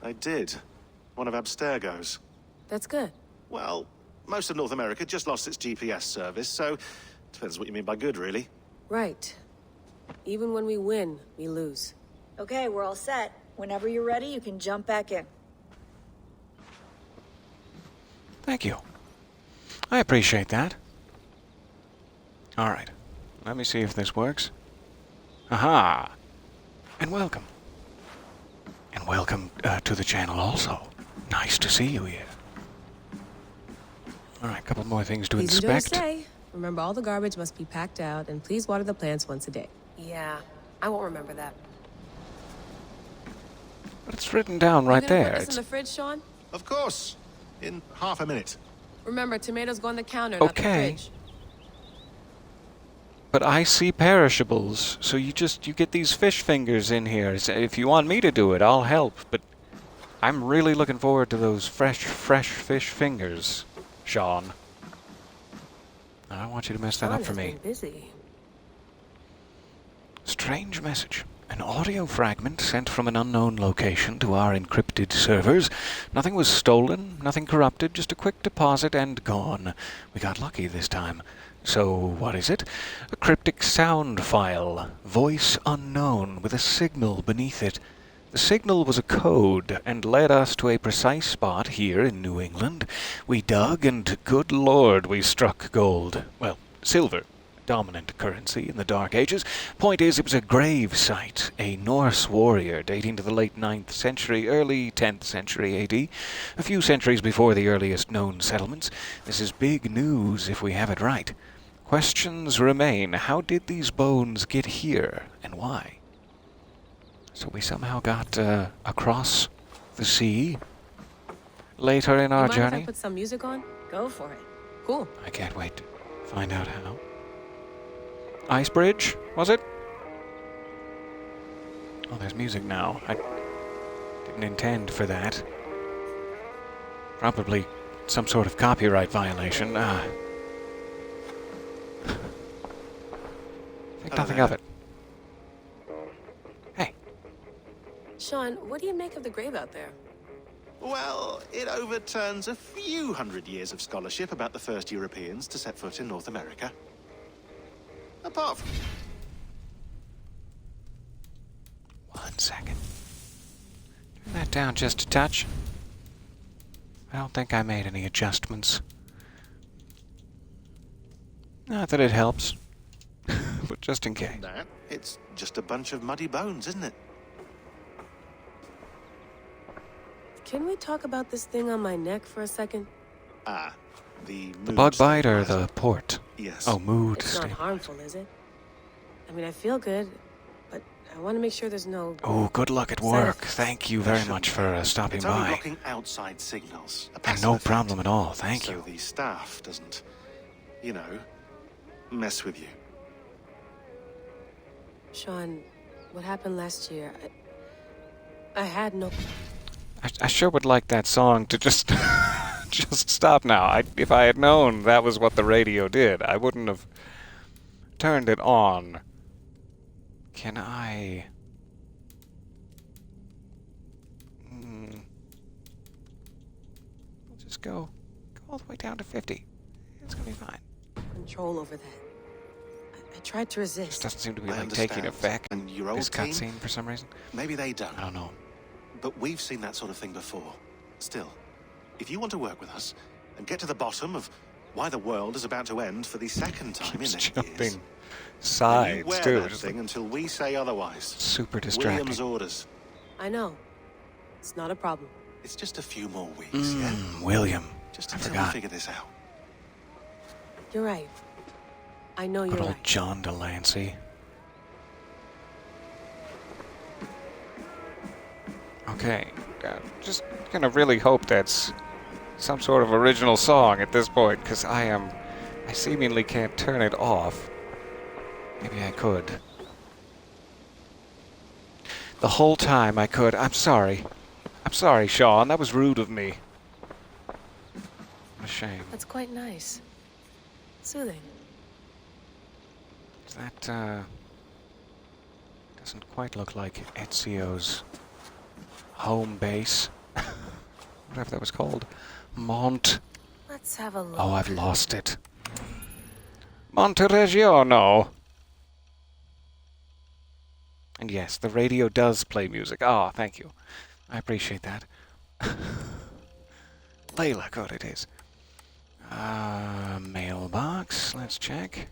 I did. one of Abstergo's. That's good. Well, most of North America just lost its GPS service, so depends what you mean by good, really. Right. Even when we win, we lose. Okay, we're all set. Whenever you're ready, you can jump back in. Thank you. I appreciate that. Alright. Let me see if this works. Aha! And welcome. And welcome to the channel also. Nice to see you here. Alright, a couple more things to Easy inspect. to say. Remember, all the garbage must be packed out, and please water the plants once a day. Yeah, I won't remember that. But it's written down right You gonna there. Put this in the fridge, Sean? Of course. In half a minute. Remember, tomatoes go on the counter, not the Okay. fridge. But I see perishables, so you get these fish fingers in here. So if you want me to do it, I'll help. But I'm really looking forward to those fresh fish fingers, Sean. I don't want you to mess that up for me. Busy. Strange message. An audio fragment sent from an unknown location to our encrypted servers. Nothing was stolen, nothing corrupted, just a quick deposit and gone. We got lucky this time. So, what is it? A cryptic sound file. Voice unknown, with a signal beneath it. The signal was a code, and led us to a precise spot here in New England. We dug, and good lord, we struck gold. Well, silver. Dominant currency in the Dark Ages. Point is, it was a grave site, a Norse warrior dating to the late 9th century, early 10th century AD, a few centuries before the earliest known settlements. This is big news if we have it right. Questions remain. How did these bones get here, and why? So we somehow got across the sea later in our Mind journey. if I put some music on? Go for it. Cool. I can't wait to find out how. Ice Bridge, was it? Oh, there's music now. I didn't intend for that. Probably some sort of copyright violation. Think nothing of it. Hey. Sean, what do you make of the grave out there? Well, it overturns a few hundred years of scholarship about the first Europeans to set foot in North America. Apart from... 1 second. Turn that down just a touch. I don't think I made any adjustments. Not that it helps, but just in case. That, it's just a bunch of muddy bones, isn't it? Can we talk about this thing on my neck for a second? Ah, the bug bite or the port? Yes. Oh, mood It's not state. harmful, is it? I mean, I feel good, but I want to make sure there's no... Oh, good luck at work. Thank you very much for stopping It's only by. blocking outside signals. A And passive no effect. problem at all, thank you. So the staff doesn't, you know, mess with you. Sean, what happened last year, I had no... I sure would like that song to just just stop now. If I had known that was what the radio did, I wouldn't have turned it on. Can I... We'll just go all the way down to 50. It's gonna be fine. control over that. I tried to resist. This doesn't seem to be I like taking understand. effect. And your old This team? cutscene for some reason. Maybe they don't. I don't know. But we've seen that sort of thing before. Still, if you want to work with us and get to the bottom of why the world is about to end for the second time in 8 years, Jumping then sides you wear too. that Just thing until we say otherwise. super distracting. William's orders. I know. It's not a problem. It's just a few more weeks, yeah? William. Just I until we forgot. figure this out. You're right. I know Good you're old right. John Delancey. Okay, just gonna really hope that's some sort of original song at this point, because I seemingly can't turn it off. Maybe I could. The whole time I could. I'm sorry. I'm sorry, Sean. That was rude of me. What a shame. That's quite nice. Soothing. That, doesn't quite look like Ezio's home base. whatever that was called. Mont... Let's have a look. Oh, I've lost it. Montereggiano. And yes, the radio does play music. Ah, thank you. I appreciate that. Layla, good it is. Mailbox, let's check.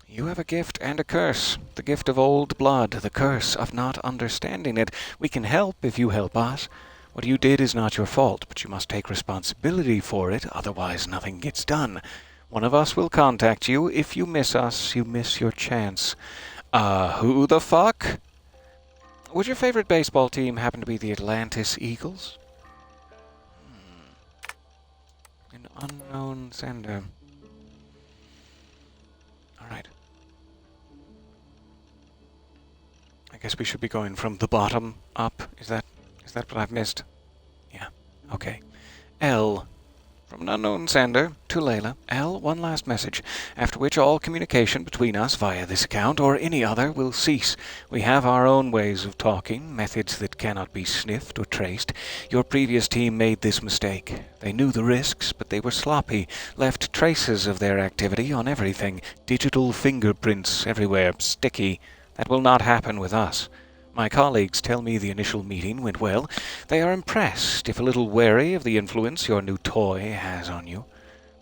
You have a gift and a curse. The gift of old blood, the curse of not understanding it. We can help if you help us. What you did is not your fault, but you must take responsibility for it, otherwise nothing gets done. One of us will contact you. If you miss us, you miss your chance. Who the fuck? Would your favorite baseball team happen to be the Atlantis Eagles? An unknown sender. Alright. I guess we should be going from the bottom up. Is that what I've missed? Yeah. Okay. L. From an unknown sender to Layla. L. One last message, after which all communication between us via this account or any other will cease. We have our own ways of talking, methods that cannot be sniffed or traced. Your previous team made this mistake. They knew the risks, but they were sloppy, left traces of their activity on everything, digital fingerprints everywhere, sticky. That will not happen with us. My colleagues tell me the initial meeting went well. They are impressed, if a little wary of the influence your new toy has on you.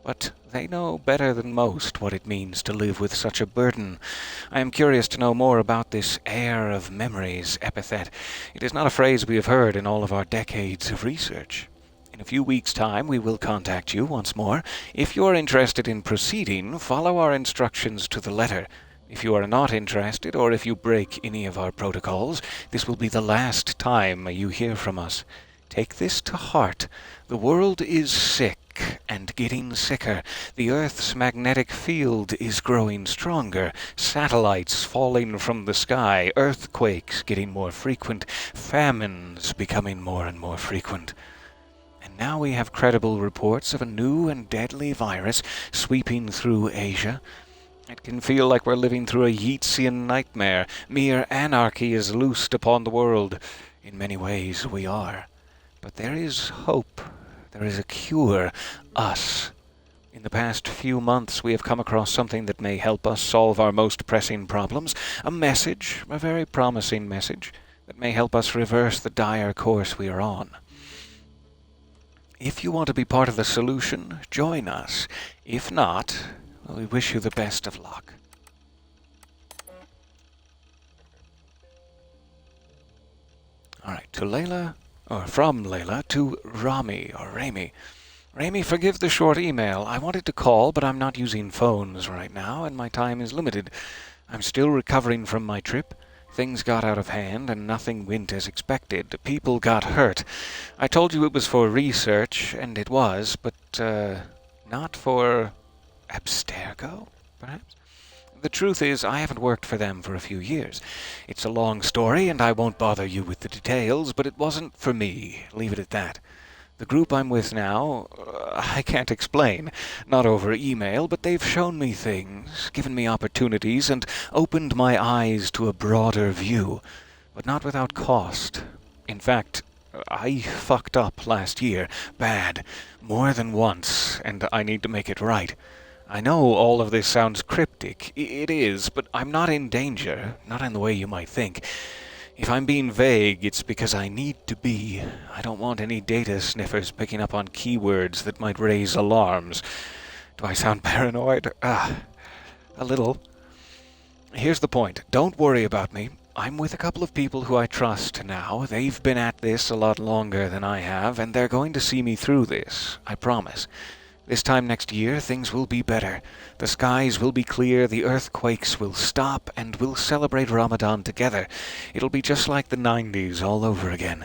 But they know better than most what it means to live with such a burden. I am curious to know more about this heir of memories epithet. It is not a phrase we have heard in all of our decades of research. In a few weeks' time we will contact you once more. If you are interested in proceeding, follow our instructions to the letter. If you are not interested, or if you break any of our protocols, this will be the last time you hear from us. Take this to heart. The world is sick and getting sicker. The Earth's magnetic field is growing stronger. Satellites falling from the sky. Earthquakes getting more frequent. Famines becoming more and more frequent. And now we have credible reports of a new and deadly virus sweeping through Asia. It can feel like we're living through a Yeatsian nightmare. Mere anarchy is loosed upon the world. In many ways we are. But there is hope. There is a cure. Us. In the past few months we have come across something that may help us solve our most pressing problems. A message, a very promising message, that may help us reverse the dire course we are on. If you want to be part of the solution, join us. If not, well, we wish you the best of luck. Alright, to Layla, or from Layla to Rami, or Rami. Rami, forgive the short email. I wanted to call, but I'm not using phones right now, and my time is limited. I'm still recovering from my trip. Things got out of hand, and nothing went as expected. People got hurt. I told you it was for research, and it was, but, not for Abstergo, perhaps? The truth is, I haven't worked for them for a few years. It's a long story, and I won't bother you with the details, but it wasn't for me. Leave it at that. The group I'm with now, I can't explain. Not over email, but they've shown me things, given me opportunities, and opened my eyes to a broader view. But not without cost. In fact, I fucked up last year. Bad. More than once, and I need to make it right. I know all of this sounds cryptic. It is, but I'm not in danger. Not in the way you might think. If I'm being vague, it's because I need to be. I don't want any data sniffers picking up on keywords that might raise alarms. Do I sound paranoid? A little. Here's the point. Don't worry about me. I'm with a couple of people who I trust now. They've been at this a lot longer than I have, and they're going to see me through this. I promise. This time next year, things will be better. The skies will be clear, the earthquakes will stop, and we'll celebrate Ramadan together. It'll be just like the 90s all over again.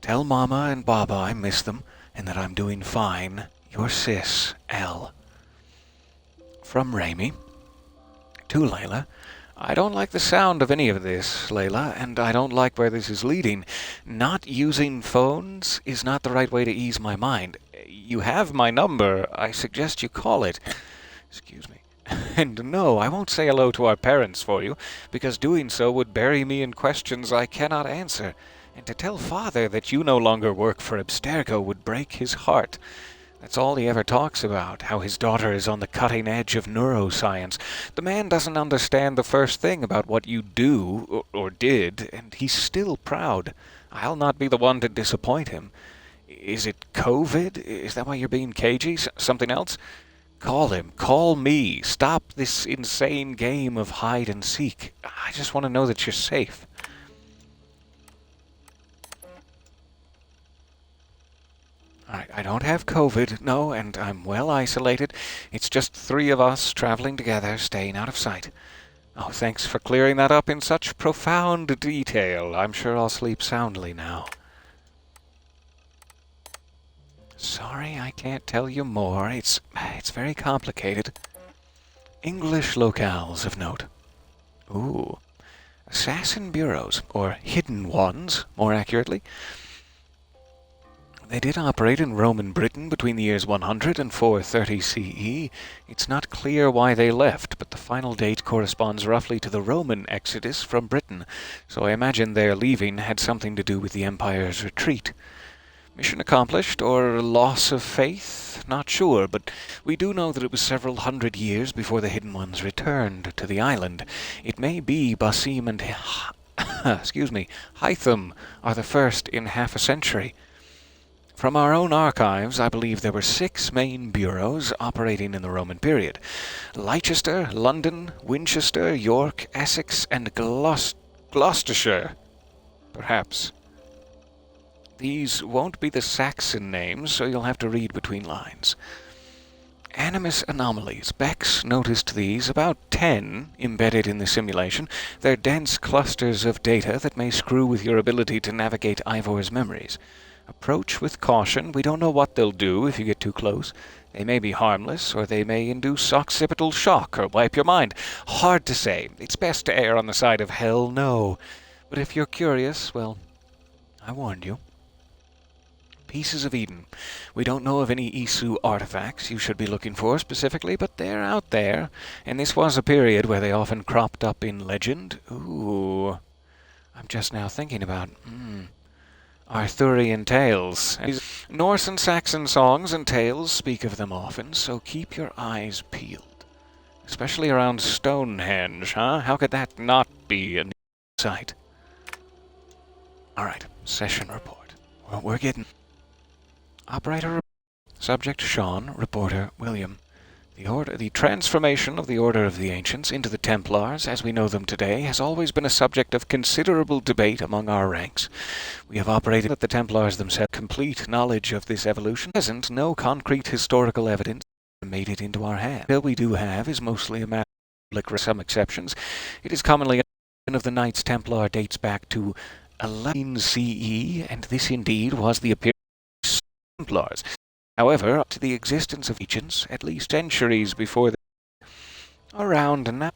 Tell Mama and Baba I miss them, and that I'm doing fine. Your sis, L. From Rami. To Layla. I don't like the sound of any of this, Layla, and I don't like where this is leading. Not using phones is not the right way to ease my mind. You have my number. I suggest you call it. Excuse me. And no, I won't say hello to our parents for you, because doing so would bury me in questions I cannot answer. And to tell Father that you no longer work for Abstergo would break his heart. That's all he ever talks about, how his daughter is on the cutting edge of neuroscience. The man doesn't understand the first thing about what you do, or did, and he's still proud. I'll not be the one to disappoint him. Is it COVID? Is that why you're being cagey? Something else? Call him. Call me. Stop this insane game of hide and seek. I just want to know that you're safe. I don't have COVID, no, and I'm well isolated. It's just 3 of us traveling together, staying out of sight. Oh, thanks for clearing that up in such profound detail. I'm sure I'll sleep soundly now. Sorry, I can't tell you more. It's very complicated. English locales of note. Ooh. Assassin bureaus, or hidden ones, more accurately. They did operate in Roman Britain between the years 100 and 430 CE. It's not clear why they left, but the final date corresponds roughly to the Roman exodus from Britain, so I imagine their leaving had something to do with the Empire's retreat. Mission accomplished, or loss of faith? Not sure, but we do know that it was several hundred years before the Hidden Ones returned to the island. It may be Basim and Hytham are the first in half a century. From our own archives, I believe there were 6 main bureaus operating in the Roman period. Leicester, London, Winchester, York, Essex, and Gloucestershire. Perhaps. These won't be the Saxon names, so you'll have to read between lines. Animus anomalies. Bex noticed these, about 10 embedded in the simulation. They're dense clusters of data that may screw with your ability to navigate Ivor's memories. Approach with caution. We don't know what they'll do if you get too close. They may be harmless, or they may induce occipital shock or wipe your mind. Hard to say. It's best to err on the side of hell no. But if you're curious, well, I warned you. Pieces of Eden. We don't know of any Isu artifacts you should be looking for specifically, but they're out there, and this was a period where they often cropped up in legend. Ooh. I'm just now thinking about, Arthurian tales. Norse and Saxon songs and tales speak of them often, so keep your eyes peeled. Especially around Stonehenge, huh? How could that not be a new sight? Alright, session report. We're getting... Operator, subject Sean, reporter William. The transformation of the Order of the Ancients into the Templars, as we know them today, has always been a subject of considerable debate among our ranks. We have operated with the Templars themselves complete knowledge of this evolution. At present, no concrete historical evidence made it into our hands. What we do have is mostly a matter of public, some exceptions. It is commonly of the Knights Templar dates back to 11 CE, and this indeed was the appearance of Templars. However, to the existence of agents, at least centuries before around now.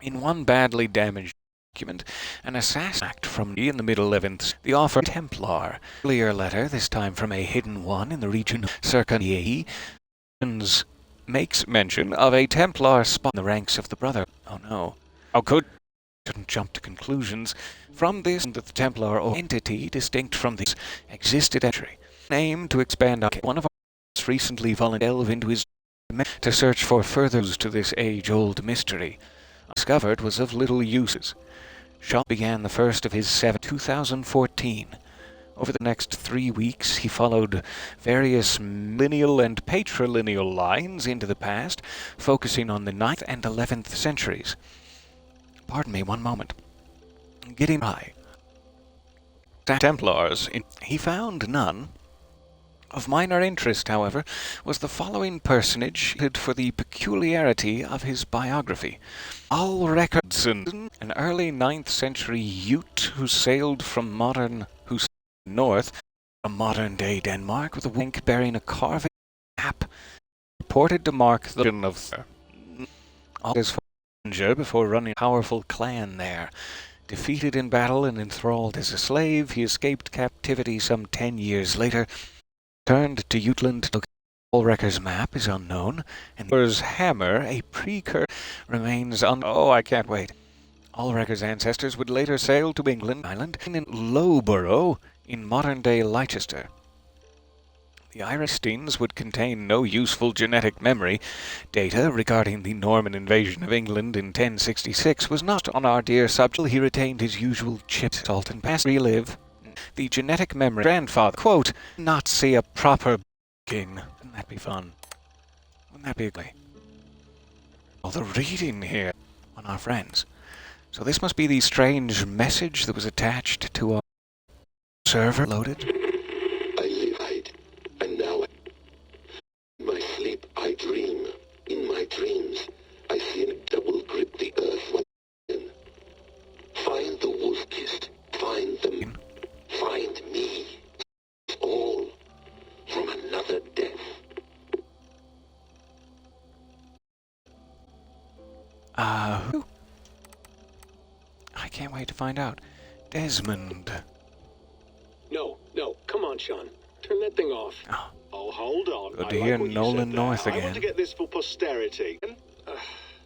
In one badly damaged document, an assassin act from in the mid-11th, the offer Templar. Earlier letter, this time from a hidden one in the region of circa makes mention of a Templar spot in the ranks of the brother. Oh no. How could shouldn't jump to conclusions. From this, that the Templar or entity distinct from this existed entry. Aim to expand on one of us recently volunteered into his to search for further clues to this age-old mystery. Discovered was of little uses. Shaw began the first of his 2014. Over the next 3 weeks, he followed various lineal and patrilineal lines into the past, focusing on the 9th and 11th centuries. Pardon me, one moment. Getting by. Templars. He found none. Of minor interest, however, was the following personage for the peculiarity of his biography. Ulrichardson, an early 9th century Ute who sailed north from modern-day Denmark with a wink bearing a carved map, reported to mark the region of his before running a powerful clan there. Defeated in battle and enthralled as a slave, he escaped captivity some 10 years later. Turned to Jutland to look at Ulrich's map is unknown, and Thor's hammer, a precursor, remains I can't wait. Ulrica's ancestors would later sail to England Island in Loughborough in modern-day Leicester. The Irish Steens would contain no useful genetic memory. Data regarding the Norman invasion of England in 1066 was not on our dear subject. He retained his usual chip, salt, and past relive the genetic memory. Grandfather, quote, not see a proper king. Wouldn't that be fun? Wouldn't that be ugly? All the reading here on our friends. So this must be the strange message that was attached to our server loaded. I live, hide, and now in my sleep I dream. In my dreams I see him double grip the earth once again. Find the wolf kissed, find them, find me. All from another death. Who? I can't wait to find out. Desmond. No, come on, Sean. Turn that thing off. Oh, hold on. Good to hear Nolan North I want again. to get this for posterity.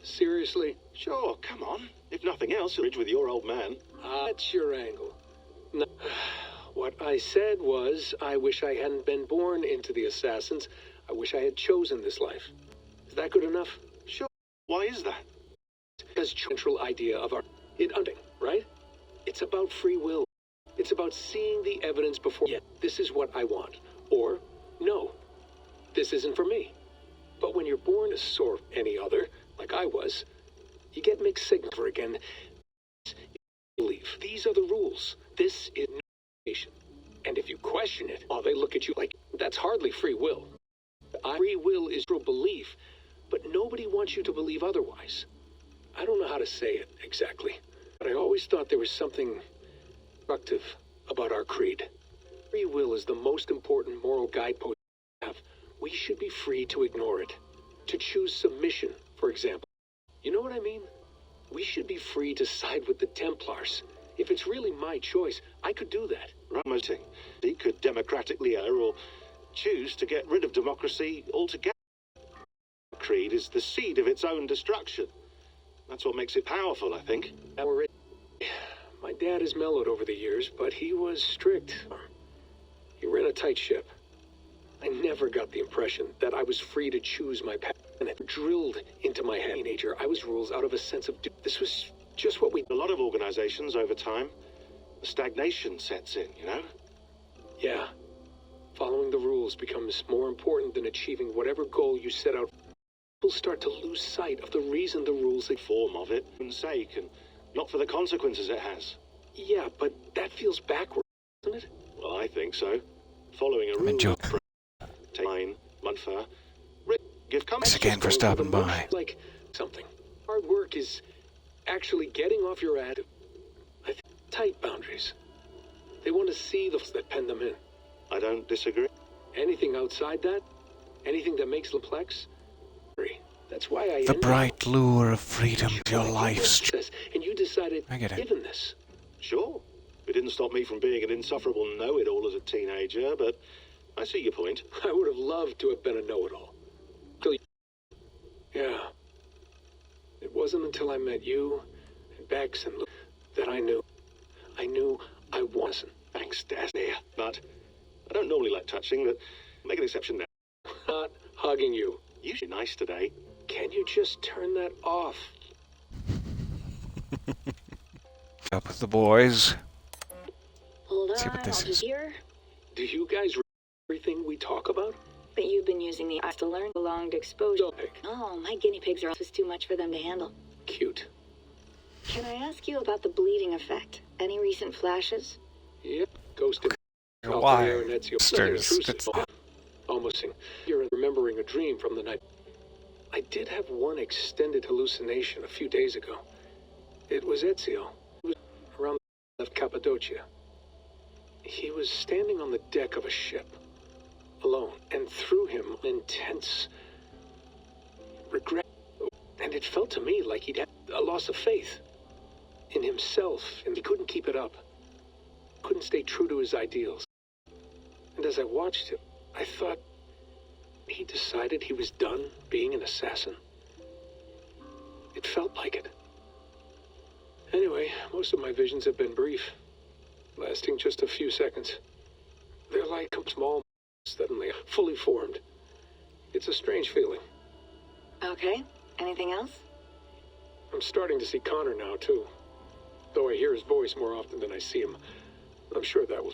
Seriously? Sure, come on. If nothing else, you'll bridge with your old man. That's your angle. No. What I said was, I wish I hadn't been born into the Assassins. I wish I had chosen this life. Is that good enough? Sure. Why is that? Because central idea of our hunting, right? It's about free will. It's about seeing the evidence before. Yeah, this is what I want. Or, no, this isn't for me. But when you're born as or any other, like I was, you get mixed signals for again. Believe these are the rules. This is nation. And if you question it, they look at you like that's hardly free will. Free will is true belief, but nobody wants you to believe otherwise. I don't know how to say it exactly, but I always thought there was something constructive about our creed. Free will is the most important moral guidepost we have. We should be free to ignore it. To choose submission, for example. You know what I mean? We should be free to side with the Templars. If it's really my choice, I could do that. Right. He could democratically err or choose to get rid of democracy altogether. Creed is the seed of its own destruction. That's what makes it powerful, I think. My dad has mellowed over the years, but he was strict. He ran a tight ship. I never got the impression that I was free to choose my path. And it drilled into my head. Teenager, I was rules out of a sense of this was just what we... A lot of organizations over time, stagnation sets in, you know? Yeah. Following the rules becomes more important than achieving whatever goal you set out. People start to lose sight of the reason the rules form of it and sake, and not for the consequences it has. Yeah, but that feels backward, doesn't it? Well, I think so. Following a rule. Time, Munfer. Give Thanks again for stopping by. Like something. Hard work is actually getting off your ad. I think tight boundaries. They want to see those that pen them in. I don't disagree. Anything outside that? Anything that makes Leplex? That's why I... The bright lure of freedom, your life's... And you decided, I get it. Given this. Sure. It didn't stop me from being an insufferable know-it-all as a teenager, but I see your point. I would have loved to have been a know-it-all. Yeah. It wasn't until I met you and Bex and Luke that I knew I wasn't. Thanks, Dad. But I don't normally like touching, but make an exception now. Not hugging you. You're nice today. Can you just turn that off? Up with the boys. Hold See on, what this I'll just is. hear. Do you guys read everything we talk about? But you've been using the eyes to learn prolonged exposure. Oh, my guinea pigs are just too much for them to handle. Cute. Can I ask you about the bleeding effect? Any recent flashes? Yep. Ghosted. Why? Almost. You're remembering a dream from the night. I did have one extended hallucination a few days ago. It was Ezio. It was around left Cappadocia. He was standing on the deck of a ship, alone, and through him, intense regret. And it felt to me like he'd had a loss of faith in himself, and he couldn't keep it up. Couldn't stay true to his ideals. And as I watched him, I thought he decided he was done being an assassin. It felt like it. Anyway, most of my visions have been brief, lasting just a few seconds. They're like small, suddenly fully formed. It's a strange feeling. Okay. Anything else? I'm starting to see Connor now, too. Though I hear his voice more often than I see him. I'm sure that will...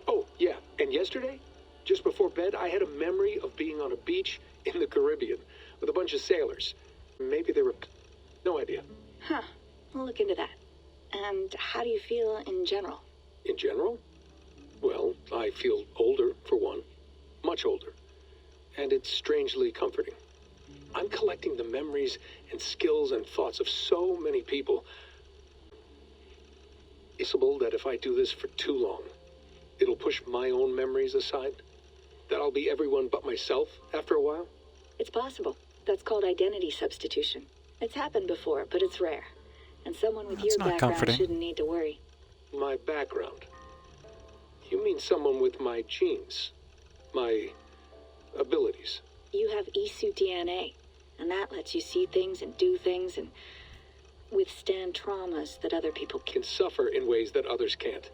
Oh, yeah, and yesterday, just before bed, I had a memory of being on a beach in the Caribbean with a bunch of sailors. Maybe they were... No idea. Huh. We'll look into that. And how do you feel in general? In general? Well, I feel older, for one. Much older. And it's strangely comforting. I'm collecting the memories and skills and thoughts of so many people. It's possible that if I do this for too long, it'll push my own memories aside? That I'll be everyone but myself after a while? It's possible. That's called identity substitution. It's happened before, but it's rare. And someone with your background shouldn't need to worry. My background? You mean someone with my genes? My abilities? You have Isu DNA, and that lets you see things and do things and withstand traumas that other people can suffer in ways that others can't.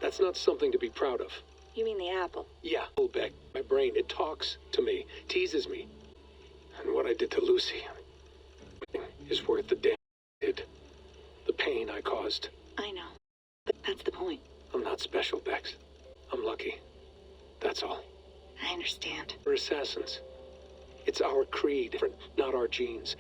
That's not something to be proud of. You mean the apple? Yeah, back. My brain, it talks to me, teases me. And what I did to Lucy is worth the damn I did. The pain I caused. I know, but that's the point. I'm not special, Bex. I'm lucky. That's all. I understand. We're assassins. It's our creed, not our genes.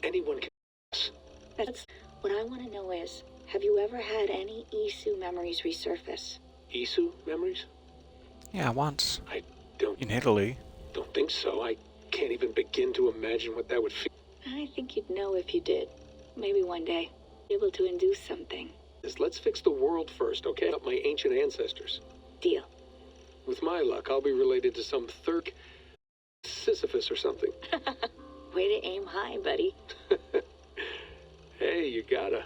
Anyone can us. That's what I want to know is, have you ever had any Isu memories resurface? Isu memories? Yeah, once. I don't... In Italy. Don't think so. I can't even begin to imagine what that would feel. I think you'd know if you did. Maybe one day. Able to induce something. Let's fix the world first, okay? Up my ancient ancestors. Deal. With my luck, I'll be related to some third Sisyphus or something. Way to aim high, buddy. Hey, you gotta.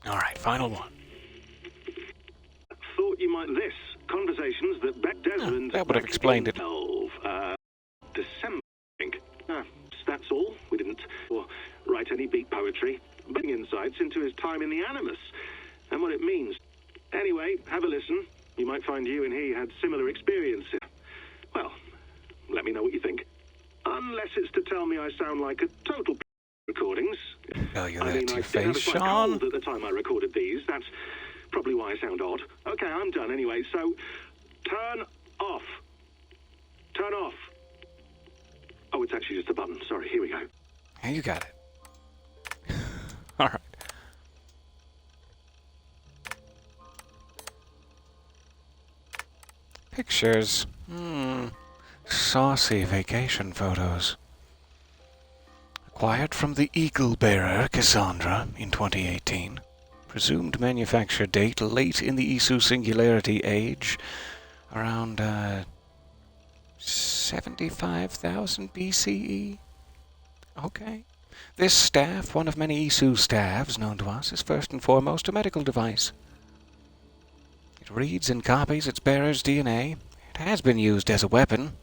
Alright, final one. Thought you might this. Conversations that Beck Desmond... that would have explained it. December, I think. That's all. We didn't write any beat poetry. But insights into his time in the Animus and what it means. Anyway, have a listen. You might find you and he had similar experiences. Well, let me know what you think. Unless it's to tell me I sound like a total recordings. Tell you I that mean, to I your did have face, a slight Sean. cold at the time I recorded these. That's probably why I sound odd. Okay, I'm done anyway, so turn off. Turn off. Oh, it's actually just a button. Sorry, here we go. Yeah, you got it. Alright. Pictures. Saucy vacation photos. Acquired from the Eagle Bearer, Cassandra, in 2018. Presumed manufacture date late in the Isu Singularity Age. Around, 75,000 BCE? Okay. This staff, one of many Isu staffs known to us, is first and foremost a medical device. It reads and copies its bearer's DNA. It has been used as a weapon.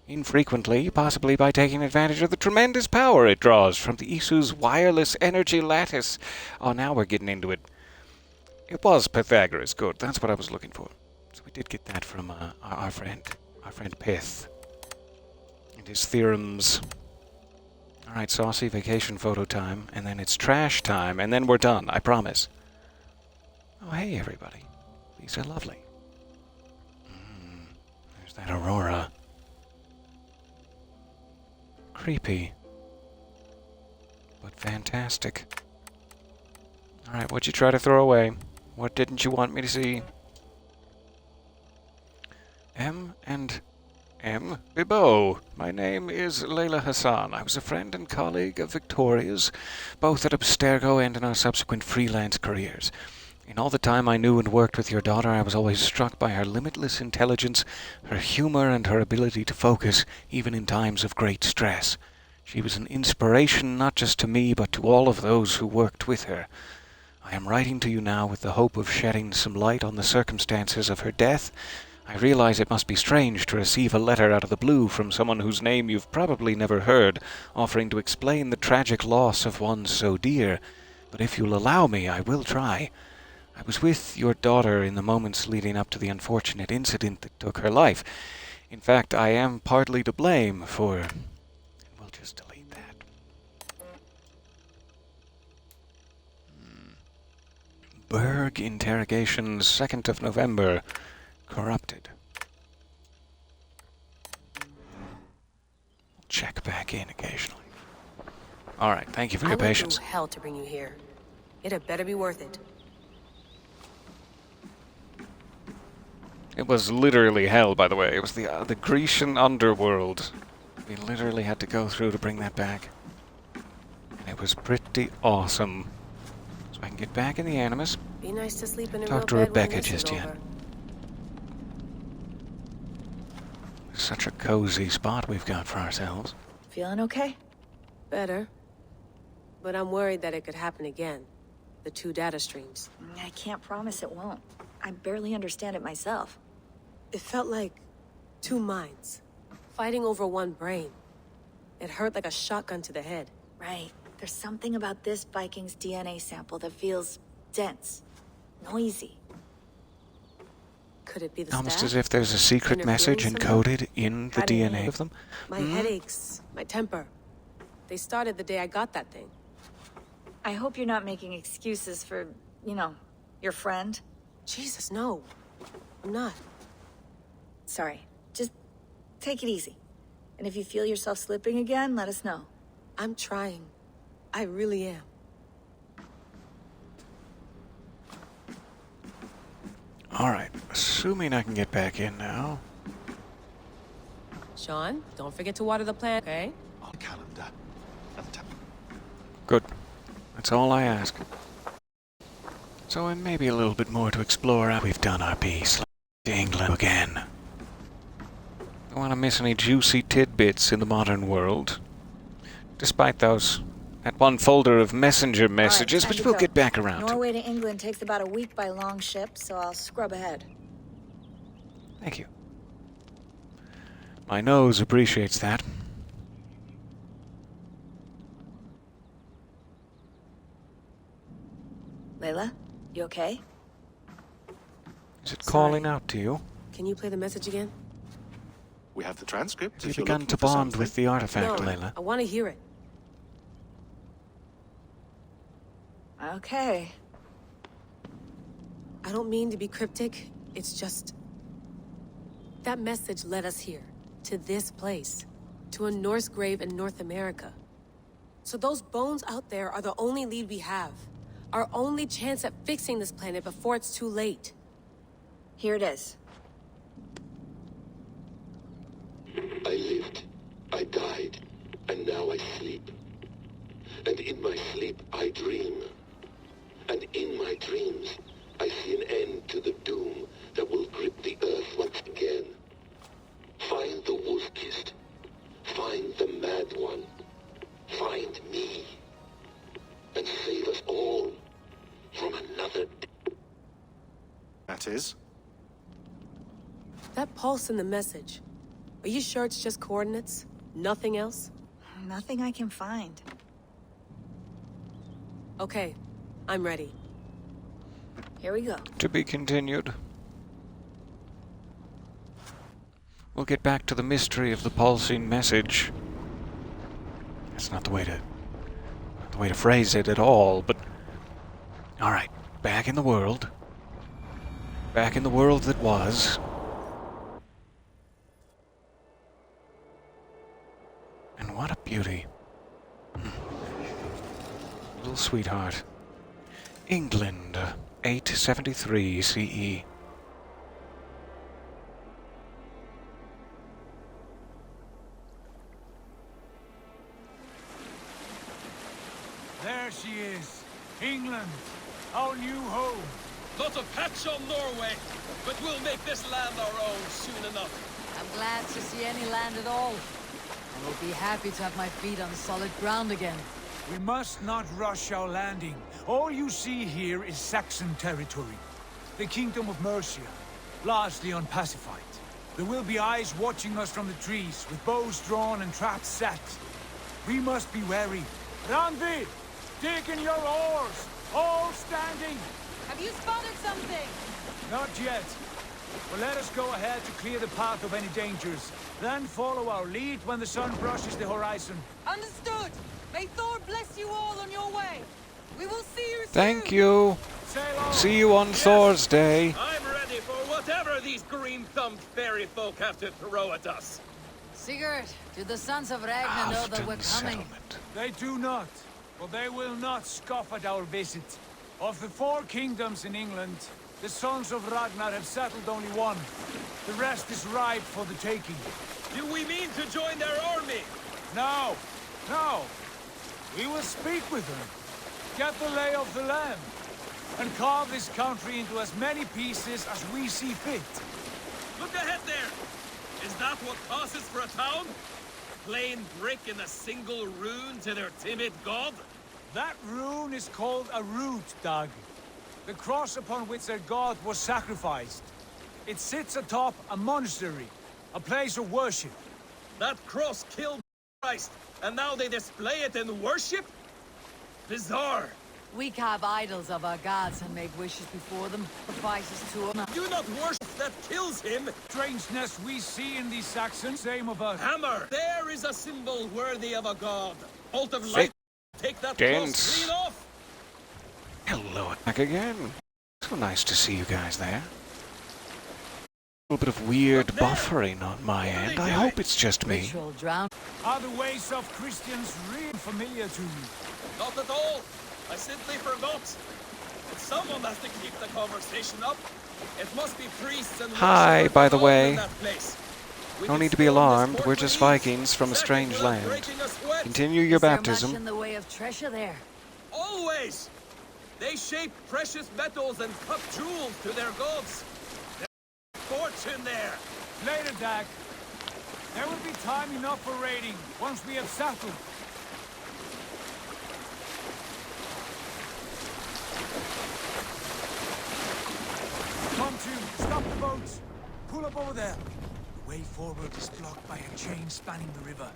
Infrequently, possibly by taking advantage of the tremendous power it draws from the Isu's wireless energy lattice. Oh, now we're getting into it. It was Pythagoras. Good, that's what I was looking for. So we did get that from our friend Pith. And his theorems. Alright, saucy vacation photo time, and then it's trash time, and then we're done, I promise. Oh, hey, everybody. These are lovely. There's that aurora. Creepy. But fantastic. Alright, what'd you try to throw away? What didn't you want me to see? M. Bibbo. My name is Layla Hassan. I was a friend and colleague of Victoria's, both at Abstergo and in our subsequent freelance careers. In all the time I knew and worked with your daughter, I was always struck by her limitless intelligence, her humor, and her ability to focus, even in times of great stress. She was an inspiration not just to me, but to all of those who worked with her. I am writing to you now with the hope of shedding some light on the circumstances of her death. I realize it must be strange to receive a letter out of the blue from someone whose name you've probably never heard, offering to explain the tragic loss of one so dear. But if you'll allow me, I will try. I was with your daughter in the moments leading up to the unfortunate incident that took her life. In fact, I am partly to blame for... We'll just delete that. Berg interrogations, 2nd of November. Corrupted. Check back in occasionally. Alright, thank you for your patience. I went through hell to bring you here. It had better be worth it. It was literally hell, by the way. It was the Grecian underworld. We literally had to go through to bring that back. And it was pretty awesome. So I can get back in the Animus. Be nice to sleep in a Talk to real bed when Rebecca this is just yet. over. Such a cozy spot we've got for ourselves. Feeling okay? Better. But I'm worried that it could happen again. The 2 data streams. I can't promise it won't. I barely understand it myself. It felt like 2 minds, fighting over 1 brain. It hurt like a shotgun to the head. Right. There's something about this Viking's DNA sample that feels dense, noisy. Could it be the Almost staff? as if there's a secret Interfering message somehow? encoded in the How do DNA you- of them. My headaches, my temper. They started the day I got that thing. I hope you're not making excuses for, you know, your friend. Jesus, no. I'm not. Sorry. Just take it easy. And if you feel yourself slipping again, let us know. I'm trying. I really am. Alright, assuming I can get back in now. Sean, don't forget to water the plant, okay? On calendar. Good. That's all I ask. So, and maybe a little bit more to explore. We've done our piece. To England again. Don't want to miss any juicy tidbits in the modern world. Despite that one folder of messenger messages, which we'll get back around to. Norway to England takes about a week by long ship, so I'll scrub ahead. Thank you. My nose appreciates that. Layla, you okay? Is it calling out to you? Can you play the message again? We have the transcript. Have you if you're begun looking to for bond something. with the artifact, No, Layla? I want to hear it. Okay. I don't mean to be cryptic. It's just... That message led us here. To this place. To a Norse grave in North America. So those bones out there are the only lead we have. Our only chance at fixing this planet before it's too late. Here it is. I lived, I died, and now I sleep. And in my sleep I dream. And in my dreams I see an end to the doom that will grip the earth once again. Find the wolf-kissed. Find the mad one. Find me. And save us all from another day. That is? That pulse in the message. Are you sure it's just coordinates? Nothing else? Nothing I can find. Okay, I'm ready. Here we go. To be continued. We'll get back to the mystery of the pulsing message. That's not the way to phrase it at all, but... Alright, back in the world. Back in the world that was. And what a beauty. Little sweetheart. England, 873 CE. There she is. England, our new home. Not a patch on Norway, but we'll make this land our own soon enough. I'm glad to see any land at all. I will be happy to have my feet on solid ground again. We must not rush our landing. All you see here is Saxon territory. The Kingdom of Mercia. largely unpacified. There will be eyes watching us from the trees, with bows drawn and traps set. We must be wary. Randvi, dig in your oars, all standing. Have you spotted something? Not yet. But let us go ahead to clear the path of any dangers. Then follow our lead when the sun brushes the horizon. Understood. May Thor bless you all on your way. We will see you soon. Thank you. See you on Thor's Day. I'm ready for whatever these green-thumbed fairy folk have to throw at us. Sigurd, do the Sons of Ragnar know that we're coming? They do not, but they will not scoff at our visit. Of the 4 kingdoms in England, the Sons of Ragnar have settled only one. The rest is ripe for the taking. Do we mean to join their army? No, no. We will speak with them, get the lay of the land, and carve this country into as many pieces as we see fit. Look ahead there! Is that what passes for a town? Plain brick in a single rune to their timid god? That rune is called a root, Dag. The cross upon which their god was sacrificed. It sits atop a monastery, a place of worship. That cross killed Christ, and now they display it in worship? Bizarre. We carve idols of our gods and make wishes before them, sacrifices to them. Do not worship that kills him! Strangeness we see in these Saxons, same of us. Hammer! There is a symbol worthy of a god. Bolt of light, take that cross clean off! Hello, back again. So nice to see you guys there. A little bit of weird buffering on my end. I hope it's just me. Are the ways of Christians really familiar to you? Not at all. I simply forgot. But someone has to keep the conversation up. It must be priests and Hi, by the way. We No need to be alarmed. We're just Vikings from a strange land. Continue your baptism. Is there much in the way of treasure there? Always! They shape precious metals and cut jewels to their gods. There's fortune there. Later, Dag. There will be time enough for raiding once we have settled. Come to, stop the boats. Pull up over there. The way forward is blocked by a chain spanning the river.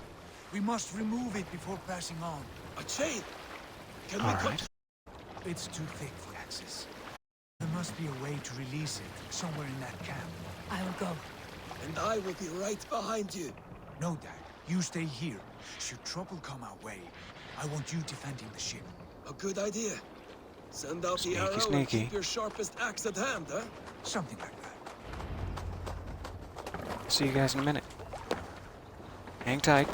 We must remove it before passing on. A chain? Can we All right. It's too thick for access. There must be a way to release it, somewhere in that camp. I will go. And I will be right behind you. No, Dad. You stay here. Should trouble come our way, I want you defending the ship. A good idea. Send out the arrow and keep your sharpest axe at hand, huh? Something like that. See you guys in a minute. Hang tight.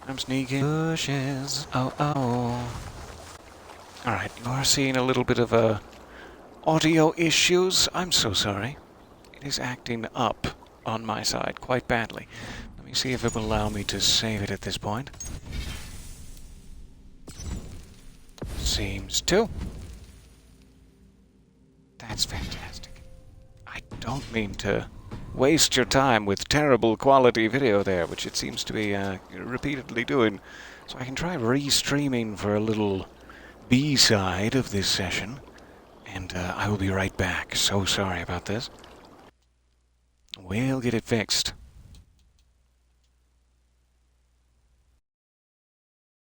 I'm sneaking bushes. Oh, oh. Alright, you are seeing a little bit of audio issues. I'm so sorry. It is acting up on my side quite badly. Let me see if it will allow me to save it at this point. Seems to. That's fantastic. I don't mean to waste your time with terrible quality video there, which it seems to be repeatedly doing. So I can try restreaming for a little B-side of this session. And I will be right back. So sorry about this. We'll get it fixed.